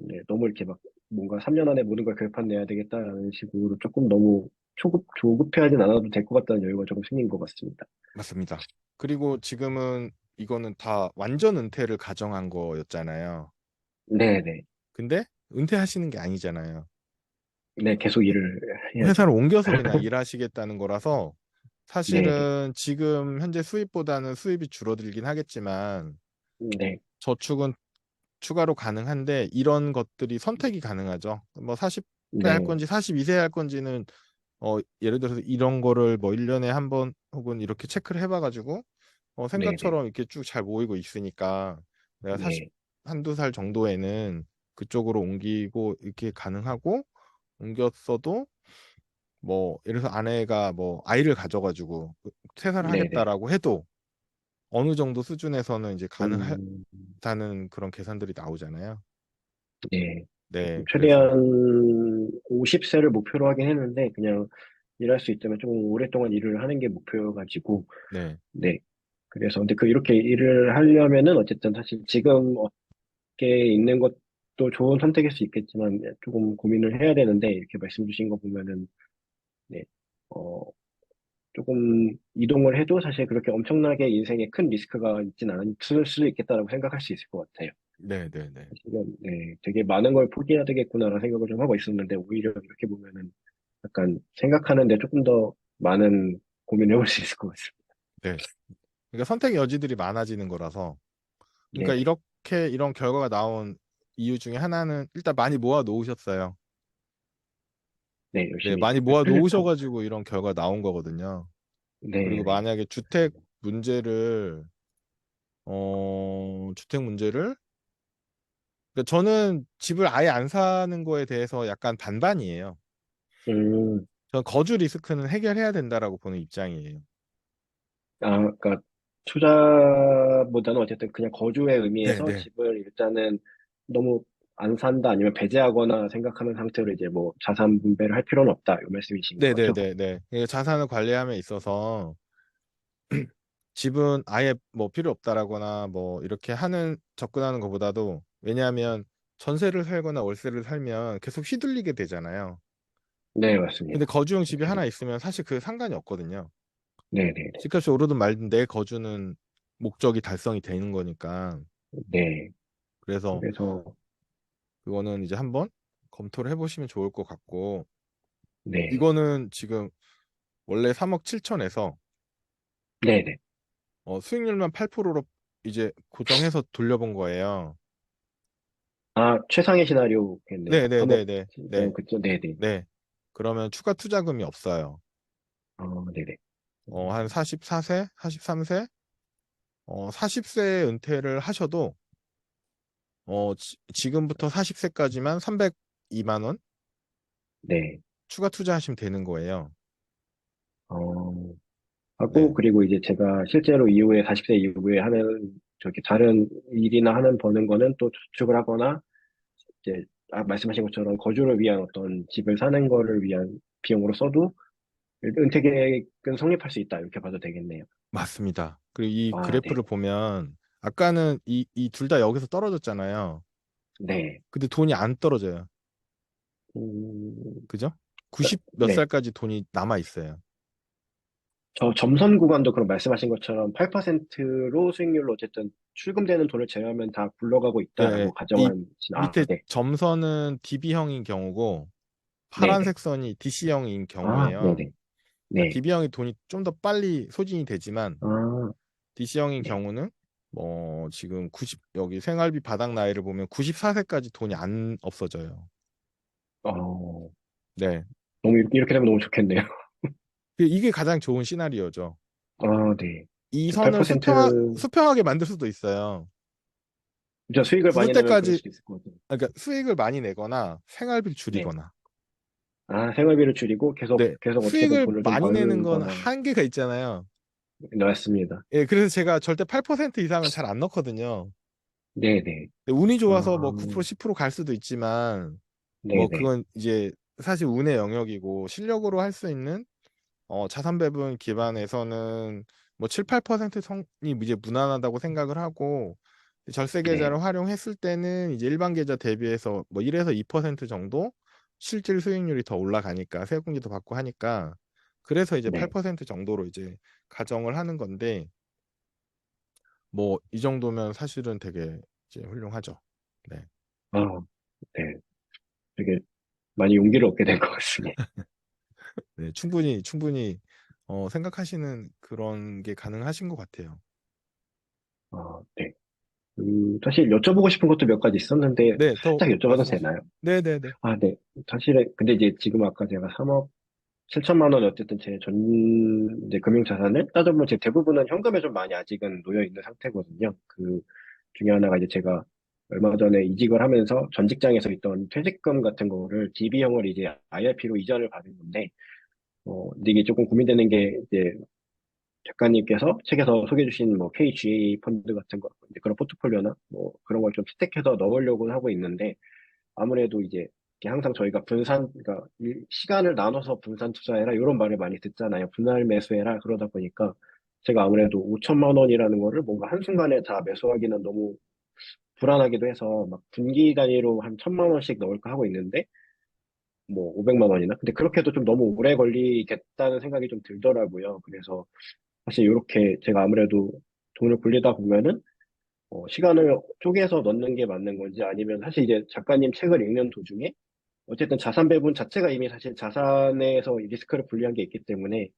네, 너무 이렇게 막 뭔가 3년 안에 모든 걸 결판 내야 되겠다라는 식으로 조금 너무 조급해하진 않아도 될 것 같다는 여유가 조금 생긴 것 같습니다. 맞습니다. 그리고 지금은 이거는 다 완전 은퇴를 가정한 거였잖아요. 네네. 근데 은퇴하시는 게 아니잖아요. 네, 계속 일을 해야죠. 회사를 옮겨서 그냥 일하시겠다는 거라서 네네. 사실은 지금 현재 수입보다는 수입이 줄어들긴 하겠지만 네. 저축은 추가로 가능한데 이런 것들이 선택이 가능하죠. 뭐 40세 할 네. 건지 42세 할 건지는 예를 들어서 이런 거를 뭐 1년에 한 번 혹은 이렇게 체크를 해봐가지고 네네. 생각처럼 이렇게 쭉 잘 모이고 있으니까 내가 40 네. 한두 살 정도에는 그쪽으로 옮기고 이렇게 가능하고 옮겼어도 뭐 예를 들어서 아내가 뭐 아이를 가져가지고 퇴사를 네네. 하겠다라고 해도 어느 정도 수준에서는 이제 음, 가능하다는 그런 계산들이 나오잖아요. 네. 네, 그래서 최대한 50세를 목표로 하긴 했는데, 그냥 일할 수 있다면 좀 오랫동안 일을 하는 게 목표여가지고, 네, 네. 그래서, 근데 이렇게 일을 하려면은 어쨌든 사실 지금 업계에 있는 것도 좋은 선택일 수 있겠지만, 조금 고민을 해야 되는데, 이렇게 말씀 주신 거 보면은, 네. 어, 조금 이동을 해도 사실 그렇게 엄청나게 인생에 큰 리스크가 있진 않을 수도 있겠다라고 생각할 수 있을 것 같아요. 네, 네, 네, 사실은, 네, 되게 많은 걸 포기해야 되겠구나라는 생각을 좀 하고 있었는데, 오히려 이렇게 보면은 약간 생각하는데 조금 더 많은 고민을 해볼 수 있을 것 같습니다. 네. 그러니까 선택 여지들이 많아지는 거라서 그러니까 네네. 이렇게 이런 결과가 나온 이유 중에 하나는 일단 많이 모아 놓으셨어요. 네, 네, 열심히 많이 모아 하고, 놓으셔가지고 이런 결과 나온 거거든요. 그리고 네네. 만약에 주택 문제를, 그러니까 저는 집을 아예 안 사는 거에 대해서 약간 반반이에요. 음, 저는 거주 리스크는 해결해야 된다라고 보는 입장이에요. 그러니까 투자보다는 어쨌든 그냥 거주의 네, 의미에서 네. 집을 일단은 너무 안 산다 아니면 배제하거나 생각하는 상태로 이제 뭐 자산 분배를 할 필요는 없다. 이 말씀이신 네, 네, 거죠? 네, 네. 그러니까 자산을 관리함에 있어서 집은 아예 뭐 필요 없다라거나 뭐 이렇게 접근하는 것보다도 왜냐하면 전세를 살거나 월세를 살면 계속 휘둘리게 되잖아요. 네, 근데 맞습니다. 거주용 집이 확실히. 하나 있으면 사실 그 상관이 없거든요. 네네네. 집값이 오르든 말든 내 거주는 목적이 달성이 되는 거니까. 네. 그래서 그래서, 그거는 이제 한번 검토를 해보시면 좋을 것 같고, 네. 이거는 지금 원래 3억 7천에서 네네. 수익률만 8%로 이제 고정해서 돌려본 거예요. 아, 최상의 시나리오겠네요. 네, 네, 3억, 네, 네, 네, 그쵸? 네네. 네. 그러면 추가 투자금이 없어요. 네네. 한 44세, 43세, 40세 은퇴를 하셔도 지금부터 40세까지만 302만 원 네. 추가 투자하시면 되는 거예요. 어, 하고, 네, 그리고 이제 제가 실제로 이후에, 40세 이후에 하는, 저기, 다른 일이나 하는 버는 거는 또 저축을 하거나, 이제, 말씀하신 것처럼 거주를 위한 어떤 집을 사는 거를 위한 비용으로 써도 은퇴 계획은 성립할 수 있다. 이렇게 봐도 되겠네요. 맞습니다. 그리고 이 아, 네. 그래프를 보면 아까는 이 둘 다 여기서 떨어졌잖아요. 네. 근데 돈이 안 떨어져요. 음, 그죠? 90 몇 네. 살까지 돈이 남아 있어요. 저 점선 구간도 그럼 말씀하신 것처럼 8%로 수익률로 어쨌든 출금되는 돈을 제외하면 다 굴러가고 예, 있다라고 이 가정한, 밑에 네. 점선은 DB형인 경우고 네네. 파란색 선이 DC형인 경우예요. 네네. 그러니까 네. DB형이 돈이 좀 더 빨리 소진이 되지만 아, DC형인 네. 경우는 지금 90 여기 생활비 바닥 나이를 보면 94세까지 돈이 안 없어져요. 어, 네. 너무, 이렇게 되면 너무 좋겠네요. 이게 가장 좋은 시나리오죠. 네. 이 선을 8%, 수평하게 만들 수도 있어요. 진짜 수익을 죽을 많이 내면 그럴 때까지, 수도 있을 것 같아요. 그러니까 수익을 많이 내거나 생활비를 네. 줄이거나. 생활비를 줄이고 계속, 네. 계속 어떻게든 수익을 돈을 좀 많이 내는 건 벌거나, 한계가 있잖아요. 넣었습니다. 예, 그래서 제가 절대 8% 이상은 잘 안 넣거든요. 네네. 근데 운이 아, 좋아서 뭐 9%, 10%갈 수도 있지만, 뭐 네네. 그건 이제 사실 운의 영역이고 실력으로 할 수 있는 자산 배분 기반에서는 뭐 7, 8% 성이 이제 무난하다고 생각을 하고 절세 네. 계좌를 활용했을 때는 이제 일반 계좌 대비해서 뭐 1에서 2% 정도 실질 수익률이 더 올라가니까 세금도 받고 하니까 그래서 이제 네. 8% 정도로 이제 가정을 하는 건데 뭐 이 정도면 사실은 되게 이제 훌륭하죠. 네. 아, 네. 되게 많이 용기를 얻게 된 것 같습니다. 네, 충분히 생각하시는 그런 게 가능하신 것 같아요. 네. 사실 여쭤보고 싶은 것도 몇 가지 있었는데, 네, 더 살짝 여쭤봐도 말씀하시죠. 되나요? 네네네. 네. 사실은, 근데 이제 지금 아까 제가 3억 7천만 원 어쨌든 제 이제 금융자산을 따져보면 제 대부분은 현금에 좀 많이 아직은 놓여 있는 상태거든요. 그 중에 하나가 이제 제가 얼마 전에 이직을 하면서 전 직장에서 있던 퇴직금 같은 거를 DB형을 이제 IRP로 이전을 받은 건데, 근데 이게 조금 고민되는 게 이제 작가님께서 책에서 소개해 주신 뭐 KGA 펀드 같은 거, 이제 그런 포트폴리오나 뭐 그런 걸 좀 채택해서 넣으려고 하고 있는데, 아무래도 이제 이게 항상 저희가 그러니까 시간을 나눠서 분산 투자해라 이런 말을 많이 듣잖아요. 분할 매수해라 그러다 보니까 제가 아무래도 5천만 원이라는 거를 뭔가 한순간에 다 매수하기는 너무 불안하기도 해서 막 분기 단위로 한 1,000만 원씩 넣을까 하고 있는데 뭐 500만 원이나 근데 그렇게 해도 좀 너무 오래 걸리겠다는 생각이 좀 들더라고요. 그래서 사실 이렇게 제가 아무래도 돈을 굴리다 보면은 시간을 쪼개서 넣는 게 맞는 건지 아니면 사실 이제 작가님 책을 읽는 도중에 어쨌든 자산 배분 자체가 이미 사실 자산에서 이 리스크를 분리한 게 있기 때문에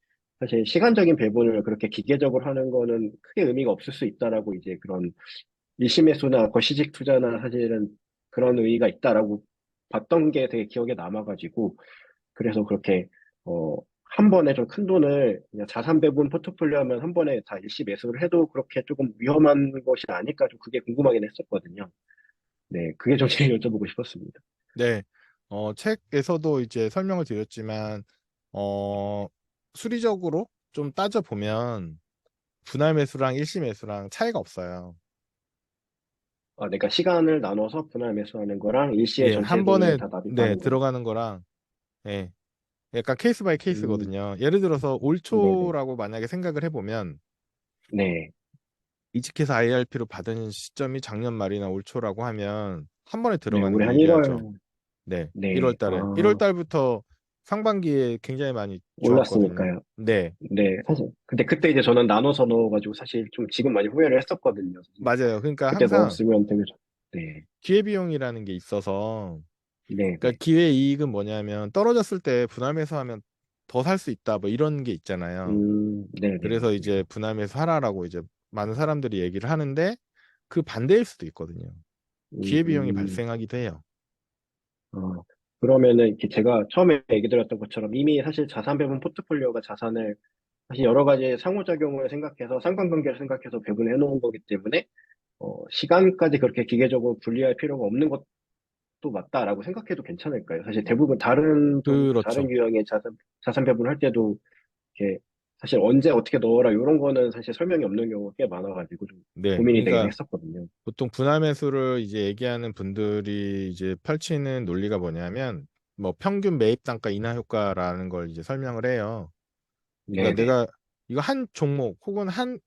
사실 시간적인 배분을 그렇게 기계적으로 하는 거는 크게 의미가 없을 수 있다라고 이제 그런 일시매수나 거시직 투자나 사실은 그런 의의가 있다라고 봤던 게 되게 기억에 남아가지고 그래서 그렇게 한 번에 좀 큰 돈을 그냥 자산 배분 포트폴리오 하면 한 번에 다 일시 매수를 해도 그렇게 조금 위험한 것이 아닐까 좀 그게 궁금하긴 했었거든요. 네, 그게 좀 제일 여쭤보고 싶었습니다. 네. 책에서도 이제 설명을 드렸지만, 어, 수리적으로 좀 따져보면, 분할 매수랑 일시 매수랑 차이가 없어요. 그러니까 시간을 나눠서 분할 매수하는 거랑 일시에 예, 전체 한 돈을 번에, 다 네, 납입하는 거랑. 들어가는 거랑, 예, 약간 케이스 바이 음, 케이스거든요. 예를 들어서 올 네네. 초라고 만약에 생각을 해보면, 네. 이직해서 IRP로 받은 시점이 작년 말이나 올 초라고 하면, 한 번에 네, 들어가는 올해 게 한 유리하죠. 1월, 네, 1월 네. 달에. 1월 달부터 상반기에 굉장히 많이 좋았거든요. 올랐으니까요. 네, 네, 사실. 근데 그때 이제 저는 나눠서 넣어가지고 사실 좀 지금 많이 후회를 했었거든요. 사실. 맞아요. 그러니까 그때 항상 넣었으면 되게 네. 기회비용이라는 게 있어서, 그러니까 네네. 기회 이익은 뭐냐면 떨어졌을 때 분할 매수하면 더 살 수 있다, 뭐 이런 게 있잖아요. 네네, 그래서 이제 맞아요. 분할 매수하라라고 이제 많은 사람들이 얘기를 하는데 그 반대일 수도 있거든요. 기회비용이 음, 발생하기도 해요. 어, 그러면은 이렇게 제가 처음에 얘기 드렸던 것처럼 이미 사실 자산 배분 포트폴리오가 자산을 사실 여러 가지 상호작용을 생각해서 상관관계를 생각해서 배분해 놓은 거기 때문에 시간까지 그렇게 기계적으로 분리할 필요가 없는 것도 맞다라고 생각해도 괜찮을까요? 사실 대부분 다른 그렇죠. 유형의 자산 배분을 할 때도 이렇게 사실 언제 어떻게 넣어라 이런 거는 사실 설명이 없는 경우가 꽤 많아가지고 좀 네. 고민이 되긴 그러니까 했었거든요. 보통 분할 매수를 이제 얘기하는 분들이 이제 펼치는 논리가 뭐냐면 뭐 평균 매입 단가 인하 효과라는 걸 이제 설명을 해요. 그러니까 네네. 내가 이거 한 종목 혹은 한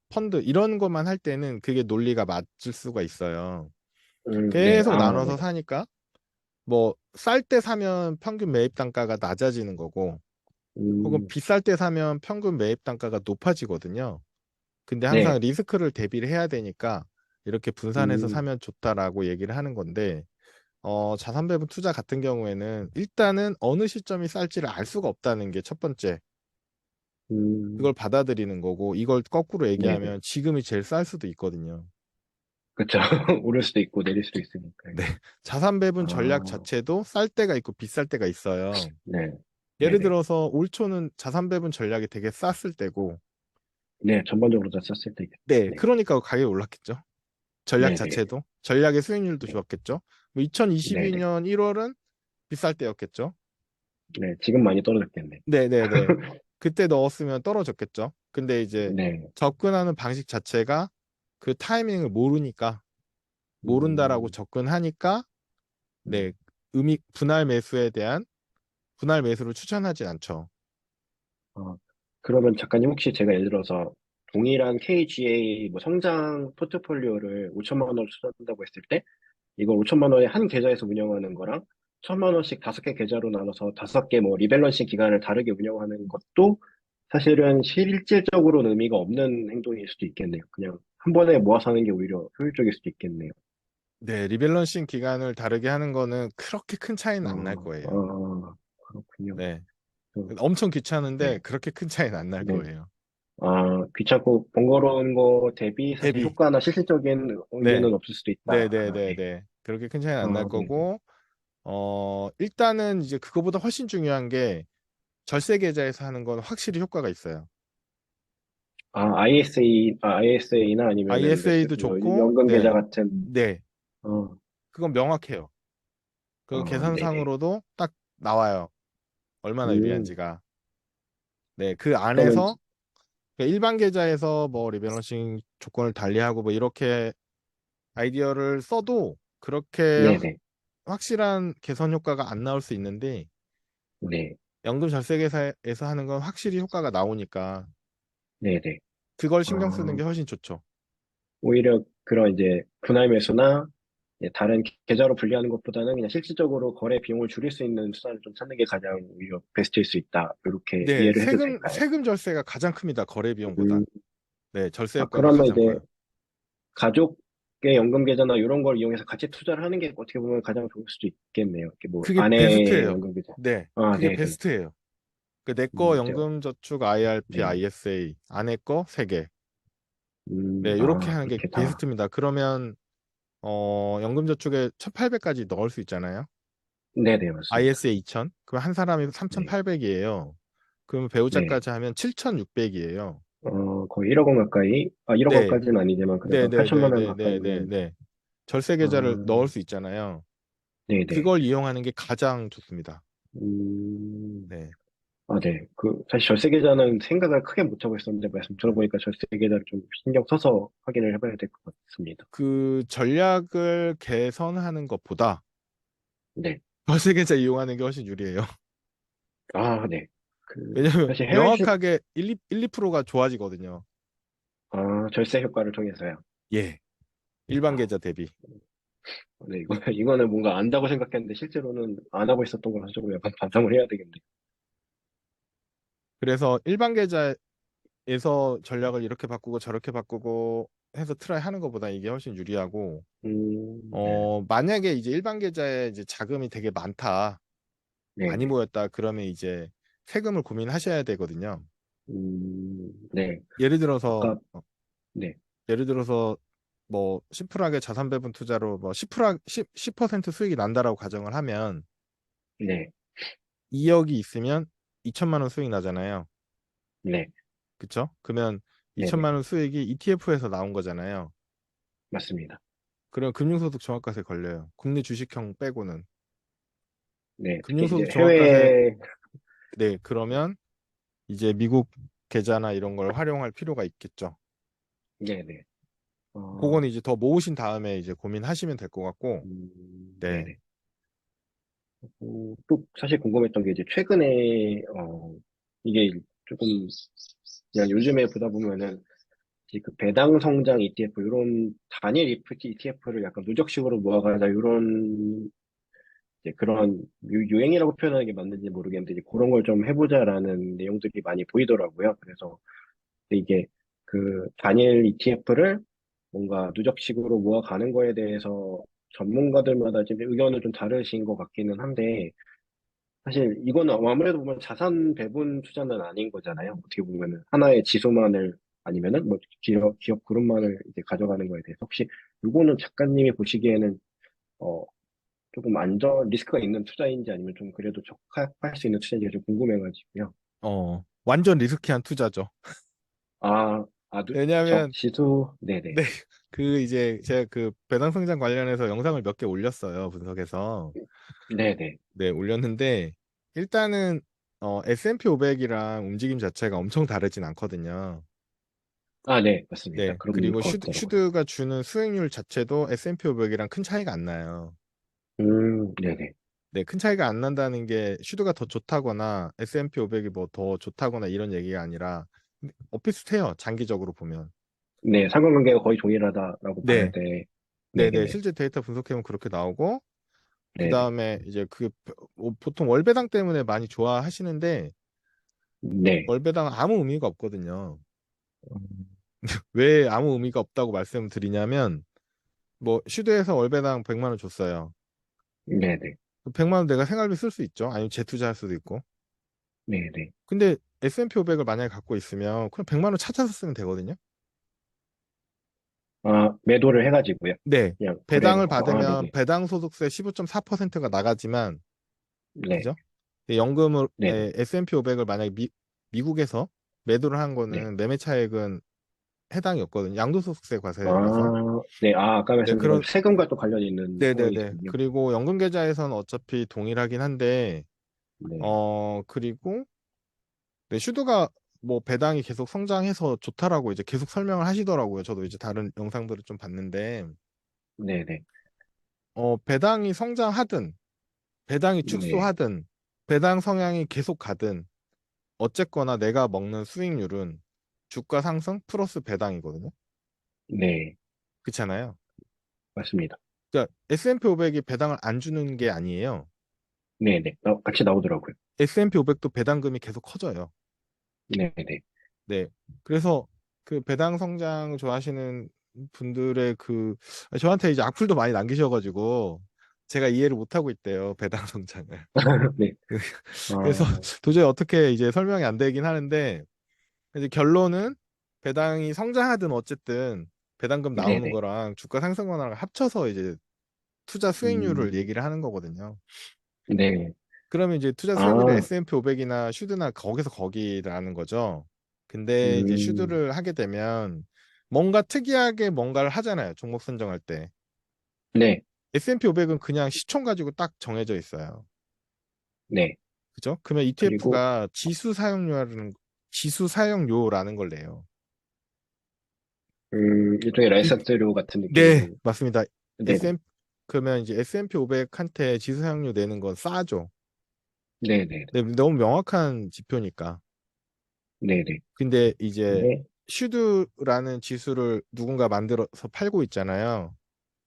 펀드 이런 것만 할 때는 그게 논리가 맞을 수가 있어요. 네. 계속 아, 나눠서 네. 사니까 뭐 쌀 때 사면 평균 매입 단가가 낮아지는 거고 혹은 음, 비쌀 때 사면 평균 매입 단가가 높아지거든요. 근데 네. 항상 리스크를 대비를 해야 되니까 이렇게 분산해서 음, 사면 좋다라고 얘기를 하는 건데 자산 배분 투자 같은 경우에는 일단은 어느 시점이 쌀지를 알 수가 없다는 게 첫 번째. 그걸 음, 받아들이는 거고 이걸 거꾸로 네네. 얘기하면 지금이 제일 쌀 수도 있거든요. 그쵸. 오를 수도 있고 내릴 수도 있으니까요. 네. 자산 배분 전략 아, 자체도 쌀 때가 있고 비쌀 때가 있어요. 네. 예를 네네. 들어서 올 초는 자산 배분 전략이 되게 쌌을 때고 네, 전반적으로 다 썼을 때. 네, 네. 그러니까 가격이 올랐겠죠. 전략 네네. 자체도 전략의 수익률도 네. 좋았겠죠. 뭐 네네. 2022년 1월은 비쌀 때였겠죠. 네, 지금 많이 떨어졌겠네. 네네네. 그때 넣었으면 떨어졌겠죠. 근데 이제 네. 접근하는 방식 자체가 그 타이밍을 모른다라고 음, 접근하니까 네, 음. 분할 매수를 추천하진 않죠. 어, 그러면 작가님 혹시 제가 예를 들어서 동일한 KGA 뭐 성장 포트폴리오를 5천만 원으로 투자한다고 했을 때 이걸 5천만 원에 한 계좌에서 운영하는 거랑 1천만 원씩 5개 계좌로 나눠서 5개 뭐 리밸런싱 기간을 다르게 운영하는 것도 사실은 실질적으로는 의미가 없는 행동일 수도 있겠네요. 그냥 한 번에 모아서 하는 게 오히려 효율적일 수도 있겠네요. 네, 리밸런싱 기간을 다르게 하는 거는 그렇게 큰 차이는 안 날 거예요. 그렇군요. 네. 그, 엄청 귀찮은데 네, 그렇게 큰 차이는 안 날 네. 거예요. 귀찮고 번거로운 거 대비 사실 대비. 효과나 실질적인 네. 의미는 없을 수도 있다. 네. 네네네네. 그렇게 큰 차이는 안 날 네네. 거고, 일단은 이제 그거보다 훨씬 중요한 게 절세 계좌에서 하는 건 확실히 효과가 있어요. ISA나 아니면은 ISA도 좋고, 연금 계좌 네. 같은, 네. 어, 그건 명확해요. 그 네네. 계산상으로도 딱 나와요. 얼마나 음, 유리한지가. 네. 그 그러면, 안에서 그 일반 계좌에서 뭐 리밸런싱 조건을 달리하고 뭐 이렇게 아이디어를 써도 그렇게 네네. 확실한 개선 효과가 안 나올 수 있는데 네. 연금 절세계에서 하는 건 확실히 효과가 나오니까 네네. 그걸 신경 쓰는 어, 게 훨씬 좋죠. 오히려 그런 이제 분할 매수나 다른 계좌로 분리하는 것보다는 그냥 실질적으로 거래 비용을 줄일 수 있는 수단을 좀 찾는 게 가장 오히려 베스트일 수 있다. 이렇게 네, 이해를 해도 될까요? 세금 절세가 가장 큽니다. 거래 비용보다. 음, 네, 절세 효과가 그러면 가장 이제 커요. 가족의 연금 계좌나 이런 걸 이용해서 같이 투자를 하는 게 어떻게 보면 가장 좋을 수도 있겠네요. 이렇게 뭐 그게 아내의 베스트예요. 연금 계좌. 네, 아, 그게 네네. 베스트예요. 그 내 거 네. 연금저축 IRP, 네. ISA, 아내 거 3개. 네, 이렇게 하는 게 그렇게 다. 베스트입니다. 그러면 연금저축에 1,800까지 넣을 수 있잖아요. 네네, 맞습니다. ISA 2,000. 그럼 한 사람이 네. 3,800이에요. 그러면 네. 배우자까지 하면 7,600이에요. 거의 1억 원 가까이, 1억 네, 원까지는 아니지만 네, 그래도 네, 8천만 네, 원 네, 가까이 네, 네, 있는, 네. 절세 계좌를 넣을 아, 수 있잖아요. 네네. 그걸 이용하는 게 가장 좋습니다. 음, 네. 네. 사실 절세 계좌는 생각을 크게 못하고 있었는데, 말씀 들어보니까 절세 계좌를 좀 신경 써서 확인을 해봐야 될 것 같습니다. 그 전략을 개선하는 것보다 네. 절세 계좌 이용하는 게 훨씬 유리해요. 네. 왜냐하면 사실 명확하게 1, 2%가 좋아지거든요. 절세 효과를 통해서요. 예. 일반 계좌 대비. 네, 이거는 뭔가 안다고 생각했는데, 실제로는 안 하고 있었던 거라서 조금 약간 반성을 해야 되겠네요. 그래서 일반 계좌에서 전략을 이렇게 바꾸고 저렇게 바꾸고 해서 트라이 하는 것보다 이게 훨씬 유리하고 네. 만약에 이제 일반 계좌에 이제 자금이 되게 많다, 많이 네네. 모였다, 그러면 이제 세금을 고민하셔야 되거든요. 네. 예를 들어서 아까, 네, 예를 들어서 뭐 심플하게 자산 배분 투자로 뭐 10% 수익이 난다라고 가정을 하면 네, 2억이 있으면 2천만 원 수익 나잖아요. 네, 그쵸? 그러면 네, 네, 2천만 원 수익이 ETF에서 나온 거잖아요. 맞습니다. 그럼 금융소득 종합과세 걸려요. 국내 주식형 빼고는. 네, 특히 이제 금융소득 종합과세, 해외, 네, 그러면 이제 미국 계좌나 이런 걸 활용할 필요가 있겠죠. 네, 네, 그건 어, 이제 더 모으신 다음에 이제 고민하시면 될 것 같고, 네, 네. 네. 또 사실 궁금했던 게 이제 최근에, 이게 조금 그냥 요즘에 보다 보면은 이제 그 배당 성장 ETF 이런 단일 ETF를 약간 누적식으로 모아가자 이런 이제 그런 유행이라고 표현하는 게 맞는지 모르겠는데 이제 그런 걸 좀 해보자라는 내용들이 많이 보이더라고요. 그래서 이게 그 단일 ETF를 뭔가 누적식으로 모아가는 거에 대해서 전문가들마다 지금 의견은 좀 다르신 것 같기는 한데 사실 이거는 아무래도 보면 자산 배분 투자는 아닌 거잖아요. 어떻게 보면은 하나의 지수만을 아니면은 뭐 기업 그룹만을 이제 가져가는 거에 대해서 혹시 이거는 작가님이 보시기에는 어 조금 리스크가 있는 투자인지 아니면 좀 그래도 적합할 수 있는 투자인지 좀 궁금해가지고요. 완전 리스키한 투자죠. 그쵸. 왜냐하면, 지수, 네네. 네, 그 이제 제가 그 배당 성장 관련해서 영상을 몇 개 올렸어요. 분석해서. 네네. 네, 올렸는데, 일단은, S&P 500이랑 움직임 자체가 엄청 다르진 않거든요. 네, 맞습니다. 네, 그런 그리고 것 같더라고요. 슈드가 주는 수익률 자체도 S&P 500이랑 큰 차이가 안 나요. 네네. 네, 큰 차이가 안 난다는 게 슈드가 더 좋다거나 S&P 500이 뭐 더 좋다거나 이런 얘기가 아니라 비슷해요. 장기적으로 보면. 네, 상관관계가 거의 동일하다라고 봐야 네, 돼. 네, 네. 네네네. 실제 데이터 분석해보면 그렇게 나오고, 그 네네. 다음에 이제 보통 월배당 때문에 많이 좋아하시는데, 네. 월배당은 아무 의미가 없거든요. 음, 왜 아무 의미가 없다고 말씀을 드리냐면, 뭐, 슈드에서 월배당 100만 원 줬어요. 네네. 100만 원 내가 생활비 쓸 수 있죠. 아니면 재투자할 수도 있고. 네네. 근데 S&P 500을 만약에 갖고 있으면, 그럼 100만 원 찾아서 쓰면 되거든요. 매도를 해가지고요. 네. 그냥 배당을 거래해갖고. 받으면 네네. 배당 소득세 15.4%가 나가지만, 네. 그죠? 연금을, 네네. S&P 500을 만약에 미국에서 매도를 한 네. 거는 매매 차익은 해당이 없거든요. 양도소득세 과세라서. 네. 아까 네, 말씀드린 건 그런, 세금과 또 관련이 있는 네네네. 상황이시군요. 그리고 연금 계좌에서는 어차피 동일하긴 한데, 네. 그리고, 네, 슈드가 뭐 배당이 계속 성장해서 좋다라고 이제 계속 설명을 하시더라고요. 저도 이제 다른 영상들을 좀 봤는데, 네네. 배당이 성장하든, 배당이 네. 축소하든, 배당 성향이 계속 가든, 어쨌거나 내가 먹는 수익률은 주가 상승 플러스 배당이거든요. 네. 그렇잖아요. 맞습니다. 그러니까 S&P 500이 배당을 안 주는 게 아니에요. 네네. 같이 나오더라고요. S&P 500도 배당금이 계속 커져요. 네네. 네. 그래서 그 배당 성장 좋아하시는 분들의 저한테 이제 악플도 많이 남기셔가지고 제가 이해를 못하고 있대요. 배당 성장을. 네. 그래서 아, 도저히 어떻게 이제 설명이 안 되긴 하는데 이제 결론은 배당이 성장하든 어쨌든 배당금 나오는 네네. 거랑 주가 상승 거랑 합쳐서 이제 투자 수익률을 음, 얘기를 하는 거거든요. 네. 그러면 이제 투자 수익률이 아, S&P 500이나 슈드나 거기서 거기라는 거죠. 근데 이제 음, 슈드를 하게 되면 뭔가 특이하게 뭔가를 하잖아요. 종목 선정할 때. 네. S&P 500은 그냥 시총 가지고 딱 정해져 있어요. 네. 그죠? 그러면 그리고, ETF가 지수 사용료라는 걸 내요. 일종의 이- 라이선스료 같은 네, 느낌으로. 맞습니다. 네네. SM 그러면 이제 S&P 500한테 지수 사용료 내는 건 싸죠. 네네. 네, 너무 명확한 지표니까. 네네. 근데 이제 근데, 슈드라는 지수를 누군가 만들어서 팔고 있잖아요.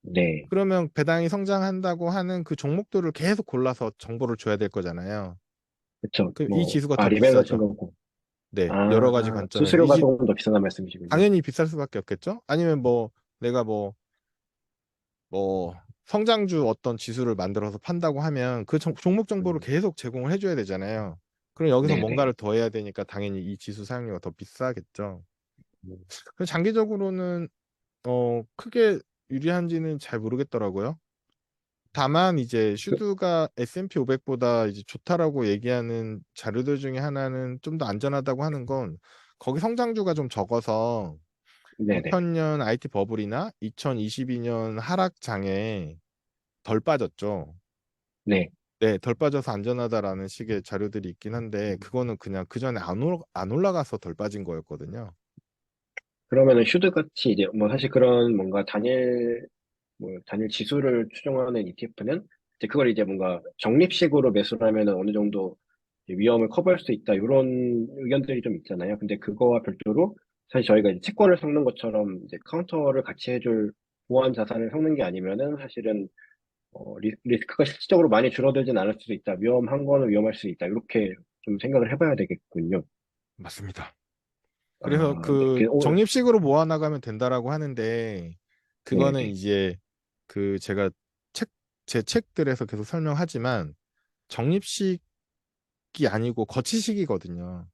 네. 그러면 배당이 성장한다고 하는 그 종목들을 계속 골라서 정보를 줘야 될 거잖아요. 그쵸. 그럼 이 지수가 더 리벨 같은 비싸죠. 거고. 네, 여러 가지 관점에서 수수료가 조금 더 비싸다는 말씀이시군요. 당연히 비쌀 수밖에 없겠죠. 아니면 뭐 내가 뭐 성장주 어떤 지수를 만들어서 판다고 하면 그 종목 정보를 음, 계속 제공을 해줘야 되잖아요. 그럼 여기서 네네. 뭔가를 더 해야 되니까 당연히 이 지수 사용료가 더 비싸겠죠. 음, 그래서 장기적으로는 크게 유리한지는 잘 모르겠더라고요. 다만 이제 그, 슈드가 S&P 500보다 이제 좋다라고 얘기하는 자료들 중에 하나는 좀 더 안전하다고 하는 건 거기 성장주가 좀 적어서 네네. 2000년 IT 버블이나 2022년 하락장에 덜 빠졌죠. 네. 네, 덜 빠져서 안전하다라는 식의 자료들이 있긴 한데 그거는 그냥 그 전에 안 올라가서 덜 빠진 거였거든요. 그러면은 슈드같이 이제 뭐 사실 그런 뭔가 단일 지수를 추종하는 ETF는 이제 그걸 이제 뭔가 적립식으로 매수를 하면은 어느 정도 이제 위험을 커버할 수 있다 이런 의견들이 좀 있잖아요. 근데 그거와 별도로 사실 저희가 이제 채권을 섞는 것처럼 이제 카운터를 같이 해줄 보완 자산을 섞는 게 아니면은 사실은 리스크가 실질적으로 많이 줄어들진 않을 수도 있다. 위험한 거는 위험할 수 있다. 이렇게 좀 생각을 해봐야 되겠군요. 맞습니다. 그래서 아, 네. 그 적립식으로 모아나가면 된다라고 하는데 그거는 네네. 이제 그 제가 책, 제 책들에서 계속 설명하지만 적립식이 아니고 거치식이거든요.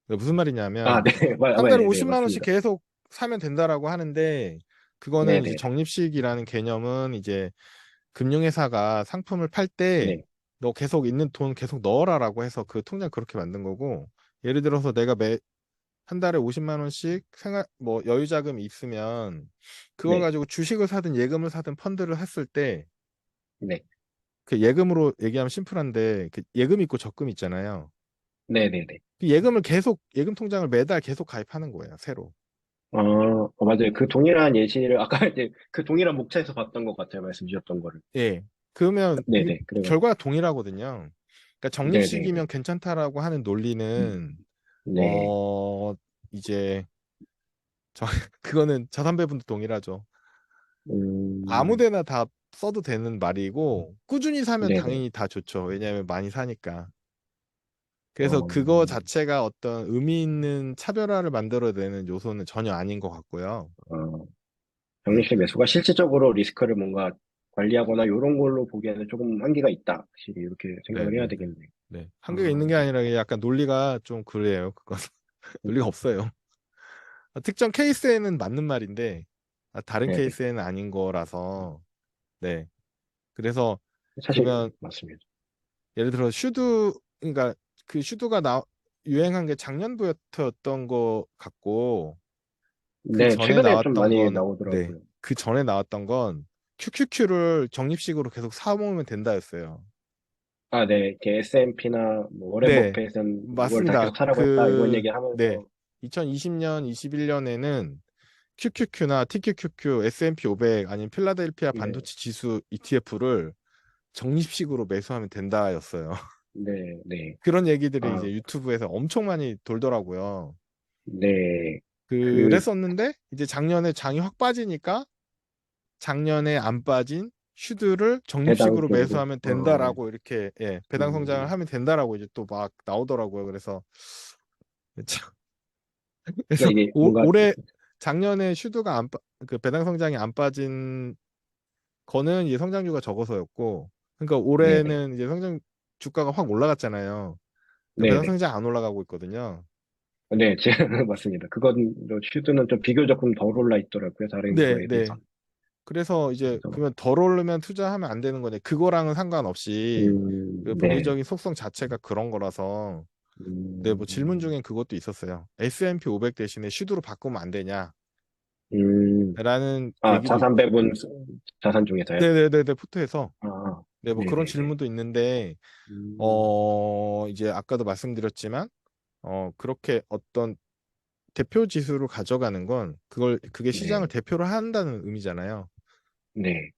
그러니까 무슨 아, 말이냐면 네. 한 달에 네, 50만 원씩 맞습니다. 계속 사면 된다라고 하는데 그거는 이제 네네. 적립식이라는 개념은 이제 금융회사가 상품을 팔 때 네. 너 계속 있는 돈 계속 넣어라라고 해서 그 통장 그렇게 만든 거고 예를 들어서 내가 한 달에 50만 원씩 생활 뭐 여유 자금이 있으면 그걸 네. 가지고 주식을 사든 예금을 사든 펀드를 했을 때 네. 그 예금으로 얘기하면 심플한데 그 예금 있고 적금 있잖아요. 네네네. 그 예금을 계속 예금 통장을 매달 계속 가입하는 거예요, 새로. 맞아요. 그 동일한 예시를 아까 이제 그 동일한 목차에서 봤던 것 같아요. 말씀 주셨던 거를. 예. 그러면 이게 네네. 그래가지고. 결과가 동일하거든요. 그러니까 네네네. 적립식이면 괜찮다라고 하는 논리는 네. 어 이제 저 그거는 자산 배분도 동일하죠. 음, 아무데나 다 써도 되는 말이고 꾸준히 사면 네네. 당연히 다 좋죠. 왜냐하면 많이 사니까. 그래서 어, 그거 자체가 어떤 의미 있는 차별화를 만들어내는 요소는 전혀 아닌 것 같고요. 어, 네, 병리실 매수가 실질적으로 리스크를 뭔가 관리하거나 이런 걸로 보기에는 조금 한계가 있다. 확실히 이렇게 네, 생각을 해야 네, 네. 되겠네요. 네. 한계가 있는 아, 게 아니라 약간 논리가 좀 그래요. 그건 논리가 없어요. 특정 케이스에는 맞는 말인데 다른 네네. 케이스에는 아닌 거라서 네. 그래서 사실, 그러면 맞습니다. 예를 들어 그러니까 그 슈드가 유행한 게 작년부터였던 것 같고 그 네, 전에 최근에 좀 나왔던 많이 건 네. 나오더라고요. 그 전에 나왔던 건 QQQ를 적립식으로 계속 사 모으면 된다였어요. 아, 네. 이렇게 S&P나 뭐 워렌 네. 버핏은 이걸 다 맞습니다. 계속 사라고 했다. 이런 얘기 네. 하면서, 2020년, 21년에는 QQQ나 TQQQ, S&P 500 아니면 필라델피아 네, 반도체 지수 ETF를 적립식으로 매수하면 된다였어요. 네, 네. 그런 얘기들이 아, 이제 유튜브에서 엄청 많이 돌더라고요. 네. 그, 그랬었는데 이제 작년에 장이 확 빠지니까 작년에 안 빠진 슈드를 배당 적립식으로 쪽으로, 매수하면 된다라고 이렇게 예, 배당 성장을 음, 하면 된다라고 이제 또 막 나오더라고요. 그래서 참, 그래서 그러니까 이게 뭔가, 올해 작년에 슈드가 그 배당 성장이 안 빠진 거는 이제 성장률가 적어서였고 그러니까 네네. 올해는 이제 주가가 확 올라갔잖아요. 근데 배당 네네. 성장 안 올라가고 있거든요. 네, 제가 맞습니다. 그건, 슈드는 좀 비교적 좀 덜 올라 있더라고요. 다른 네, 거에 비해서. 네. 그래서 이제 그래서, 그러면 덜 오르면 투자하면 안 되는 거네. 그거랑은 상관없이 그 네. 분리적인 속성 자체가 그런 거라서 네, 뭐 질문 음, 중엔 그것도 있었어요. S&P 500 대신에 슈드로 바꾸면 안 되냐라는 음, 얘기도 자산 배분, 자산 중에서요? 네네네네 포트에서 네, 뭐 그런 네네네. 질문도 있는데 음, 이제 아까도 말씀드렸지만 그렇게 어떤 대표 지수로 가져가는 건 그게 시장을 네, 대표를 한다는 의미잖아요. 네.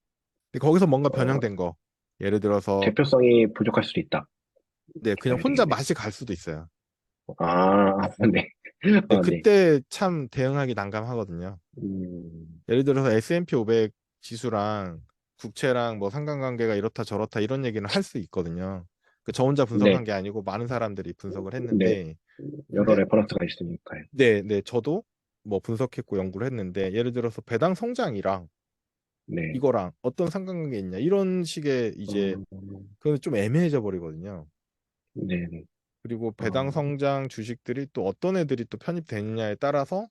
근데 거기서 뭔가 어, 변형된 거. 예를 들어서 대표성이 부족할 수도 있다. 네, 그냥 해야 혼자 되겠네요. 맛이 갈 수도 있어요. 네. 네, 네. 그때 참 대응하기 난감하거든요. 음, 예를 들어서 S&P 500 지수랑 국채랑 뭐 상관관계가 이렇다 저렇다 이런 얘기는 할 수 있거든요. 그 저 혼자 분석한 네, 게 아니고 많은 사람들이 분석을 네. 했는데 여러 근데 레퍼런스가 있으니까요. 네, 네, 저도 뭐 분석했고 연구를 했는데 예를 들어서 배당 성장이랑 네. 이거랑 어떤 상관관계 있냐 이런 식의 어, 이제 그건 좀 애매해져 버리거든요. 네, 네. 그리고 배당 어, 성장 주식들이 또 어떤 애들이 또 편입되느냐에 따라서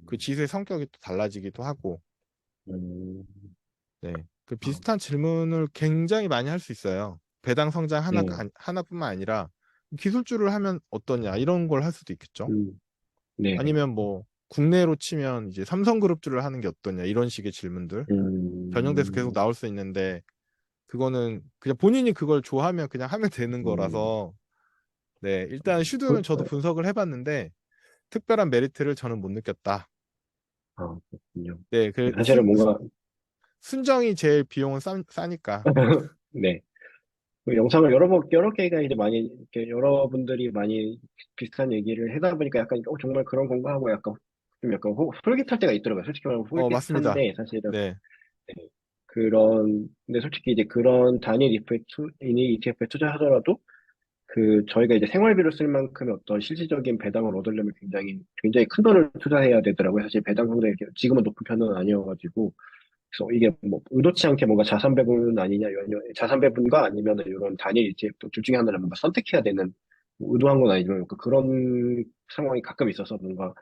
그 지수의 성격이 또 달라지기도 하고, 음, 네. 그 어, 비슷한 질문을 굉장히 많이 할 수 있어요. 배당 성장 네, 하나뿐만 아니라 기술주를 하면 어떠냐 이런 걸 할 수도 있겠죠. 음, 네네, 아니면 뭐 국내로 치면 이제 삼성그룹주를 하는 게 어떠냐 이런 식의 질문들 변형돼서 계속 음, 나올 수 있는데 그거는 그냥 본인이 그걸 좋아하면 그냥 하면 되는 음, 거라서 네, 일단 슈드는 그, 저도 분석을 해봤는데 특별한 메리트를 저는 못 느꼈다. 그렇군요. 네, 그 사실은 뭔가, 순정이 제일 비용은 싸니까. 네. 그 영상을 여러 개가 이제 많이, 이렇게 여러분들이 많이 비슷한 얘기를 하다 보니까 약간, 정말 그런 건가 하고 약간, 좀 약간 솔깃할 때가 있더라고요. 솔직히 말하면 맞습니다. 솔깃한데, 사실은, 네, 네. 근데 솔직히 이제 그런 단일 ETF에 투자하더라도, 저희가 이제 생활비로 쓸 만큼의 어떤 실질적인 배당을 얻으려면 굉장히 큰 돈을 투자해야 되더라고요. 사실 배당 성장이 지금은 높은 편은 아니어가지고. 그래서 이게 뭐 의도치 않게 뭔가 자산 배분 아니냐, 자산 배분과 아니면 이런 단일 ETF 둘 중에 하나를 뭔가 선택해야 되는 뭐 의도한 건 아니지만 그런 상황이 가끔 있어서 뭔가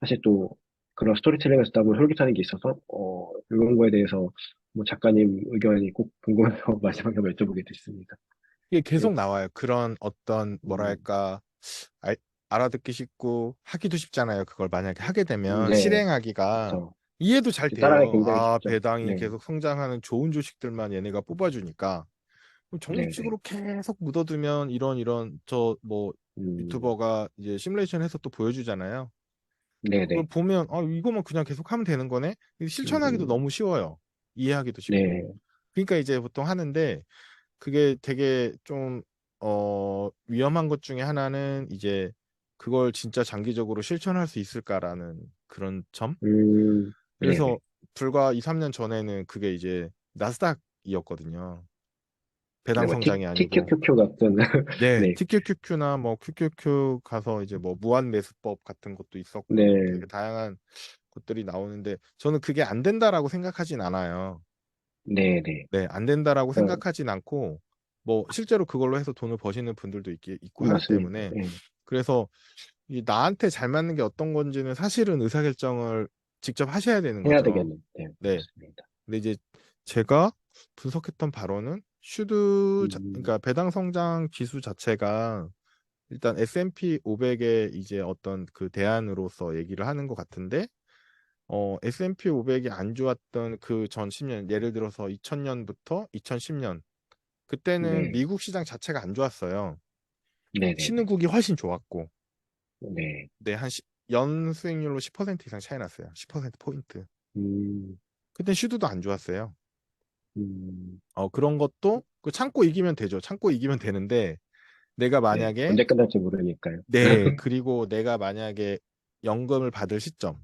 사실 또 그런 스토리텔링에서 따고 솔깃하는 게 있어서 이런 거에 대해서 뭐 작가님 의견이 꼭 궁금해서 마지막에 한번 여쭤보게 됐습니다. 이게 네. 계속 나와요. 그런 어떤 음, 뭐랄까 알, 알아듣기 쉽고 하기도 쉽잖아요. 그걸 만약에 하게 되면 네, 실행하기가 그렇죠. 이해도 잘 따라하기 돼요. 굉장히 아, 쉽죠. 배당이 네, 계속 성장하는 좋은 주식들만 얘네가 뽑아주니까 그럼 네, 네. 적립식으로 계속 묻어두면 이런 저 뭐 음, 유튜버가 이제 시뮬레이션 해서 또 보여주잖아요. 네, 그걸 네. 보면 이거만 그냥 계속 하면 되는 거네. 실천하기도 음, 너무 쉬워요. 이해하기도 쉽고. 네, 그러니까 이제 보통 하는데 그게 되게 좀 위험한 것 중에 하나는 이제 그걸 진짜 장기적으로 실천할 수 있을까라는 그런 점. 네, 그래서 네. 불과 2, 3년 전에는 그게 이제 나스닥이었거든요. 네, 배당 뭐, 성장이 아니고. TQQQ 같은, 네, 네, TQQQ나 뭐 QQQ 가서 이제 뭐 무한 매수법 같은 것도 있었고 네, 되게 다양한 것들이 나오는데 저는 그게 안 된다라고 생각하진 않아요. 네, 네. 네, 안 된다라고 어, 생각하진 않고 뭐 실제로 그걸로 해서 돈을 버시는 분들도 있고 하기 맞습니다. 때문에 네, 그래서 이 나한테 잘 맞는 게 어떤 건지는 사실은 의사결정을 직접 하셔야 되는 해야 거죠. 되겠네. 네, 네. 맞습니다. 근데 이제 제가 분석했던 바로는 음, 그러니까 배당 성장 지수 자체가 일단 S&P 500의 이제 어떤 그 대안으로서 얘기를 하는 것 같은데 S&P 500이 안 좋았던 그 전 10년 예를 들어서 2000년부터 2010년 그때는 네, 미국 시장 자체가 안 좋았어요. 네, 네, 네. 신흥국이 훨씬 좋았고 네, 네, 연 수익률로 10% 이상 차이 났어요. 10% 포인트. 음, 그때 슈드도 안 좋았어요. 음, 그런 것도 그 참고 이기면 되죠. 참고 이기면 되는데 내가 네. 만약에 언제 끝날지 모르니까요. 네, 그리고 내가 만약에 연금을 받을 시점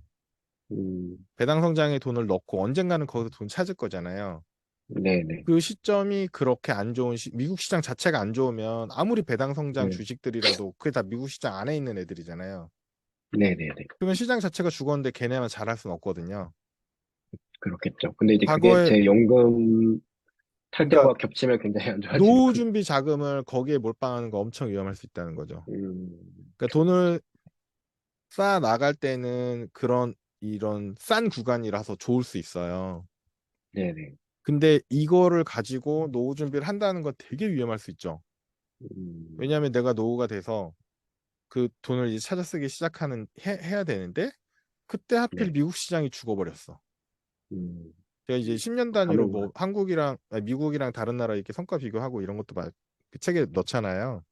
음, 배당 성장에 돈을 넣고 언젠가는 거기서 돈 찾을 거잖아요. 네, 네, 그 시점이 그렇게 안 좋은 미국 시장 자체가 안 좋으면 아무리 배당 성장 네, 주식들이라도 그게 다 미국 시장 안에 있는 애들이잖아요. 네, 네, 네. 그러면 시장 자체가 죽었는데 걔네만 잘할 수는 없거든요. 그렇겠죠. 근데 이제 그게 과거에 제 연금 탈 그러니까 때와 겹치면 굉장히 안 노후 좋아지는군요. 준비 자금을 거기에 몰빵하는 거 엄청 위험할 수 있다는 거죠. 음, 그러니까 돈을 쌓아 나갈 때는 이런 싼 구간이라서 좋을 수 있어요. 네, 네. 근데 이거를 가지고 노후 준비를 한다는 건 되게 위험할 수 있죠. 음, 왜냐하면 내가 노후가 돼서 그 돈을 이제 찾아 쓰기 해야 되는데 그때 하필 네. 미국 시장이 죽어버렸어. 음, 제가 이제 10년 단위로 하는 거. 뭐 한국이랑 아니, 미국이랑 다른 나라 이렇게 성과 비교하고 이런 것도 그 책에 넣잖아요.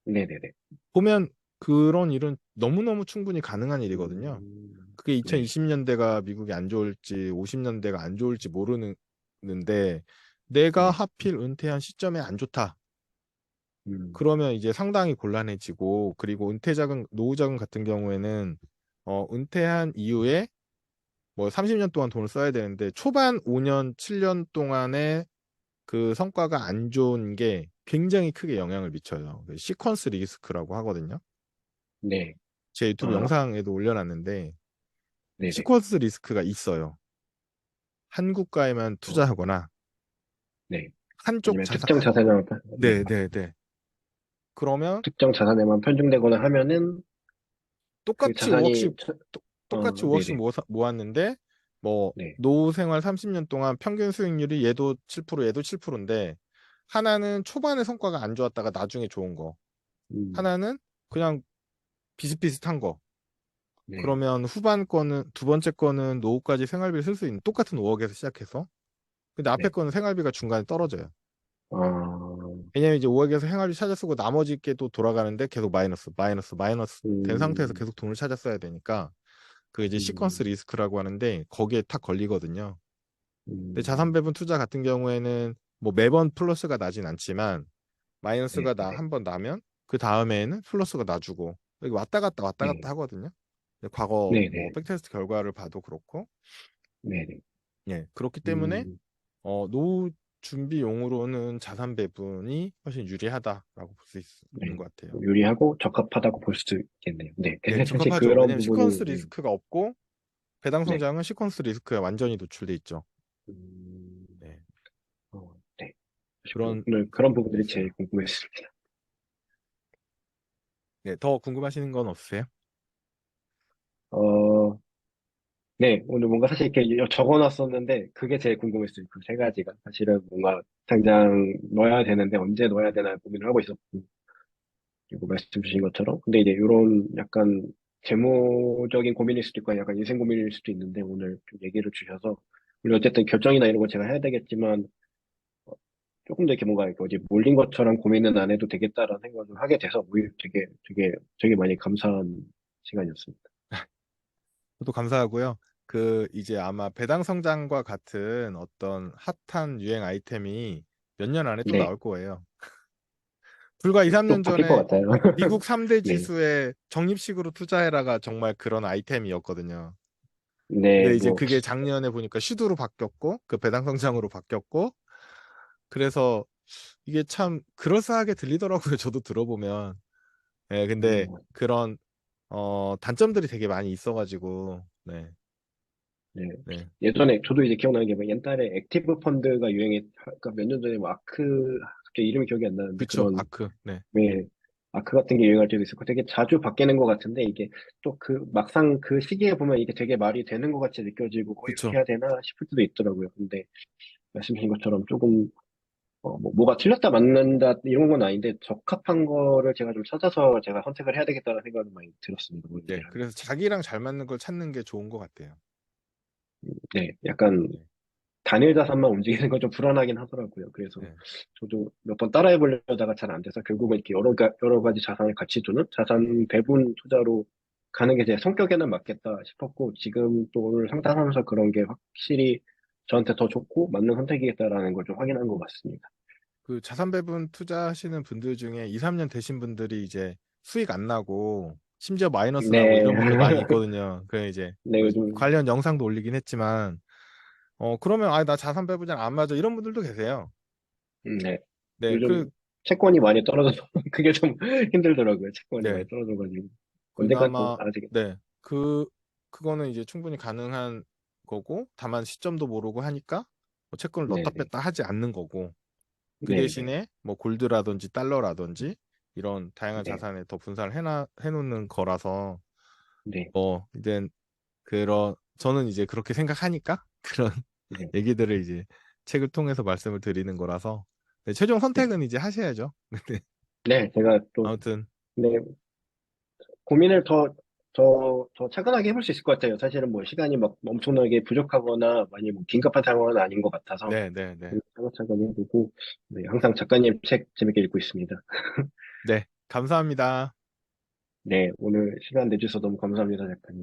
네네네. 보면 그런 일은 너무너무 충분히 가능한 일이거든요. 그게 네, 2020년대가 미국이 안 좋을지 50년대가 안 좋을지 모르는데 내가 네. 하필 은퇴한 시점에 안 좋다. 음, 그러면 이제 상당히 곤란해지고 그리고 노후 자금 같은 경우에는 은퇴한 이후에 뭐 30년 동안 돈을 써야 되는데 초반 5년, 7년 동안에 그 성과가 안 좋은 게 굉장히 크게 영향을 미쳐요. 그 시퀀스 리스크라고 하거든요. 네. 제 유튜브 아, 영상에도 올려놨는데 네네. 시퀀스 리스크가 있어요. 한국가에만 어, 투자하거나 네. 한쪽 아니면 특정 자산을, 네. 네, 네, 네. 그러면 특정 자산에만 편중되거나 하면은 그 똑같이 자산이 5억씩 똑같이 5억씩 네네. 모았는데 뭐 네. 노후 생활 30년 동안 평균 수익률이 얘도 7% 얘도 7%인데 하나는 초반에 성과가 안 좋았다가 나중에 좋은 거. 음, 하나는 그냥 비슷비슷한 거. 네. 그러면 후반 거는 두 번째 거는 노후까지 생활비 쓸 수 있는 똑같은 5억에서 시작해서 근데 앞에 네. 거는 생활비가 중간에 떨어져요. 아, 왜냐면 이제 5억에서 생활비 찾아 쓰고 나머지 게 또 돌아가는데 계속 마이너스, 마이너스, 마이너스 된 상태에서 음, 계속 돈을 찾아 써야 되니까 그 이제 시퀀스 음, 리스크라고 하는데 거기에 탁 걸리거든요. 근데 자산 음, 배분 투자 같은 경우에는 뭐 매번 플러스가 나진 않지만 네, 마이너스가 네, 한 번 나면 그 다음에는 플러스가 나주고 이게 왔다 갔다 네, 하거든요. 근데 과거 네, 뭐 네, 백테스트 결과를 봐도 그렇고 네, 네. 예 그렇기 때문에 음, 노후 준비용으로는 자산 배분이 훨씬 유리하다라고 볼 수 있는 네. 것 같아요. 유리하고 적합하다고 볼 수도 있겠네요. 네. 예, 근데 사실 적합하죠. 그런 왜냐면 부분이, 시퀀스 네, 리스크가 없고 배당 네. 성장은 시퀀스 리스크에 완전히 노출돼 있죠. 음, 네, 네. 그런 오늘 그런 그런 부분이 부분들이 제일 있어요. 궁금했습니다. 네, 더 궁금하시는 건 없으세요? 어, 네. 오늘 뭔가 사실 이렇게 적어놨었는데, 그게 제일 궁금했어요. 그 세 가지가. 사실은 뭔가 당장 넣어야 되는데, 언제 넣어야 되나 고민을 하고 있었고, 그리고 말씀 주신 것처럼. 근데 이제 이런 약간 재무적인 고민일 수도 있고, 약간 인생 고민일 수도 있는데, 오늘 좀 얘기를 주셔서, 우리 어쨌든 결정이나 이런 거 제가 해야 되겠지만, 조금 더 이렇게 뭔가 이렇게 어디 몰린 것처럼 고민은 안 해도 되겠다라는 생각을 하게 돼서, 오히려 되게 많이 감사한 시간이었습니다. 저도 감사하고요. 그 이제 아마 배당 성장과 같은 어떤 핫한 유행 아이템이 몇 년 안에 또 네. 나올 거예요. 불과 2, 또 3년 바뀔 것 전에 같아요. 미국 3대 네. 지수에 적립식으로 투자해라가 정말 그런 아이템이었거든요. 네, 근데 이제 뭐, 그게 작년에 보니까 슈드로 바뀌었고 그 배당 성장으로 바뀌었고 그래서 이게 참 그럴싸하게 들리더라고요. 저도 들어보면. 네, 근데 음, 그런 단점들이 되게 많이 있어가지고 네, 네. 네, 예전에, 저도 이제 기억나는 게, 뭐 옛날에 액티브 펀드가 그러니까 몇 년 전에 뭐 갑자기 이름이 기억이 안 나는데, 그쵸, 그런, 아크, 네, 네, 아크 같은 게 유행할 때도 있었고, 되게 자주 바뀌는 것 같은데, 이게 또 막상 그 시기에 보면 이게 되게 말이 되는 것 같이 느껴지고, 이렇게 그쵸. 해야 되나 싶을 때도 있더라고요. 근데, 말씀하신 것처럼 조금, 뭐가 틀렸다 맞는다, 이런 건 아닌데, 적합한 거를 제가 좀 찾아서 제가 선택을 해야 되겠다는 생각이 많이 들었습니다. 오늘 네, 얘기를 하면서. 그래서 자기랑 잘 맞는 걸 찾는 게 좋은 것 같아요. 네, 약간, 네, 단일 자산만 움직이는 건 좀 불안하긴 하더라고요. 그래서 네, 저도 몇 번 따라해 보려다가 잘 안 돼서 결국은 이렇게 여러 가지 자산을 같이 두는 자산 배분 투자로 가는 게 제 성격에는 맞겠다 싶었고, 지금 또 오늘 상담하면서 그런 게 확실히 저한테 더 좋고 맞는 선택이겠다라는 걸 좀 확인한 것 같습니다. 그 자산 배분 투자하시는 분들 중에 2, 3년 되신 분들이 이제 수익 안 나고 심지어 마이너스 나고 네. 이런 분들 많이 있거든요. 그 이제 네, 요즘, 관련 영상도 올리긴 했지만 그러면 나 자산 배분이랑 안 맞아 이런 분들도 계세요. 네. 네, 요즘 채권이 많이 떨어져서 그게 좀 힘들더라고요. 채권이 많이 네. 떨어져가지고. 언젠가 또 그나마 알아지겠 네. 그거는 이제 충분히 가능한 거고 다만 시점도 모르고 하니까 뭐 채권을 넣었다 네네. 뺐다 하지 않는 거고 그 네네. 대신에 뭐 골드라든지 달러라든지 이런 다양한 네. 자산에 더 분산을 해놓는 거라서 네. 이제 그런 저는 이제 그렇게 생각하니까 그런 네. 얘기들을 이제 책을 통해서 말씀을 드리는 거라서 네, 최종 네. 선택은 이제 하셔야죠. 네. 네, 제가 또, 아무튼 네, 고민을 더 차분하게 해볼 수 있을 것 같아요. 사실은 뭐 시간이 막 엄청나게 부족하거나 많이 뭐 긴급한 상황은 아닌 것 같아서 네, 네, 네. 차근차근 해보고, 네, 항상 작가님 책 재밌게 읽고 있습니다. 네, 감사합니다. 네, 오늘 시간 내주셔서 너무 감사합니다, 작가님.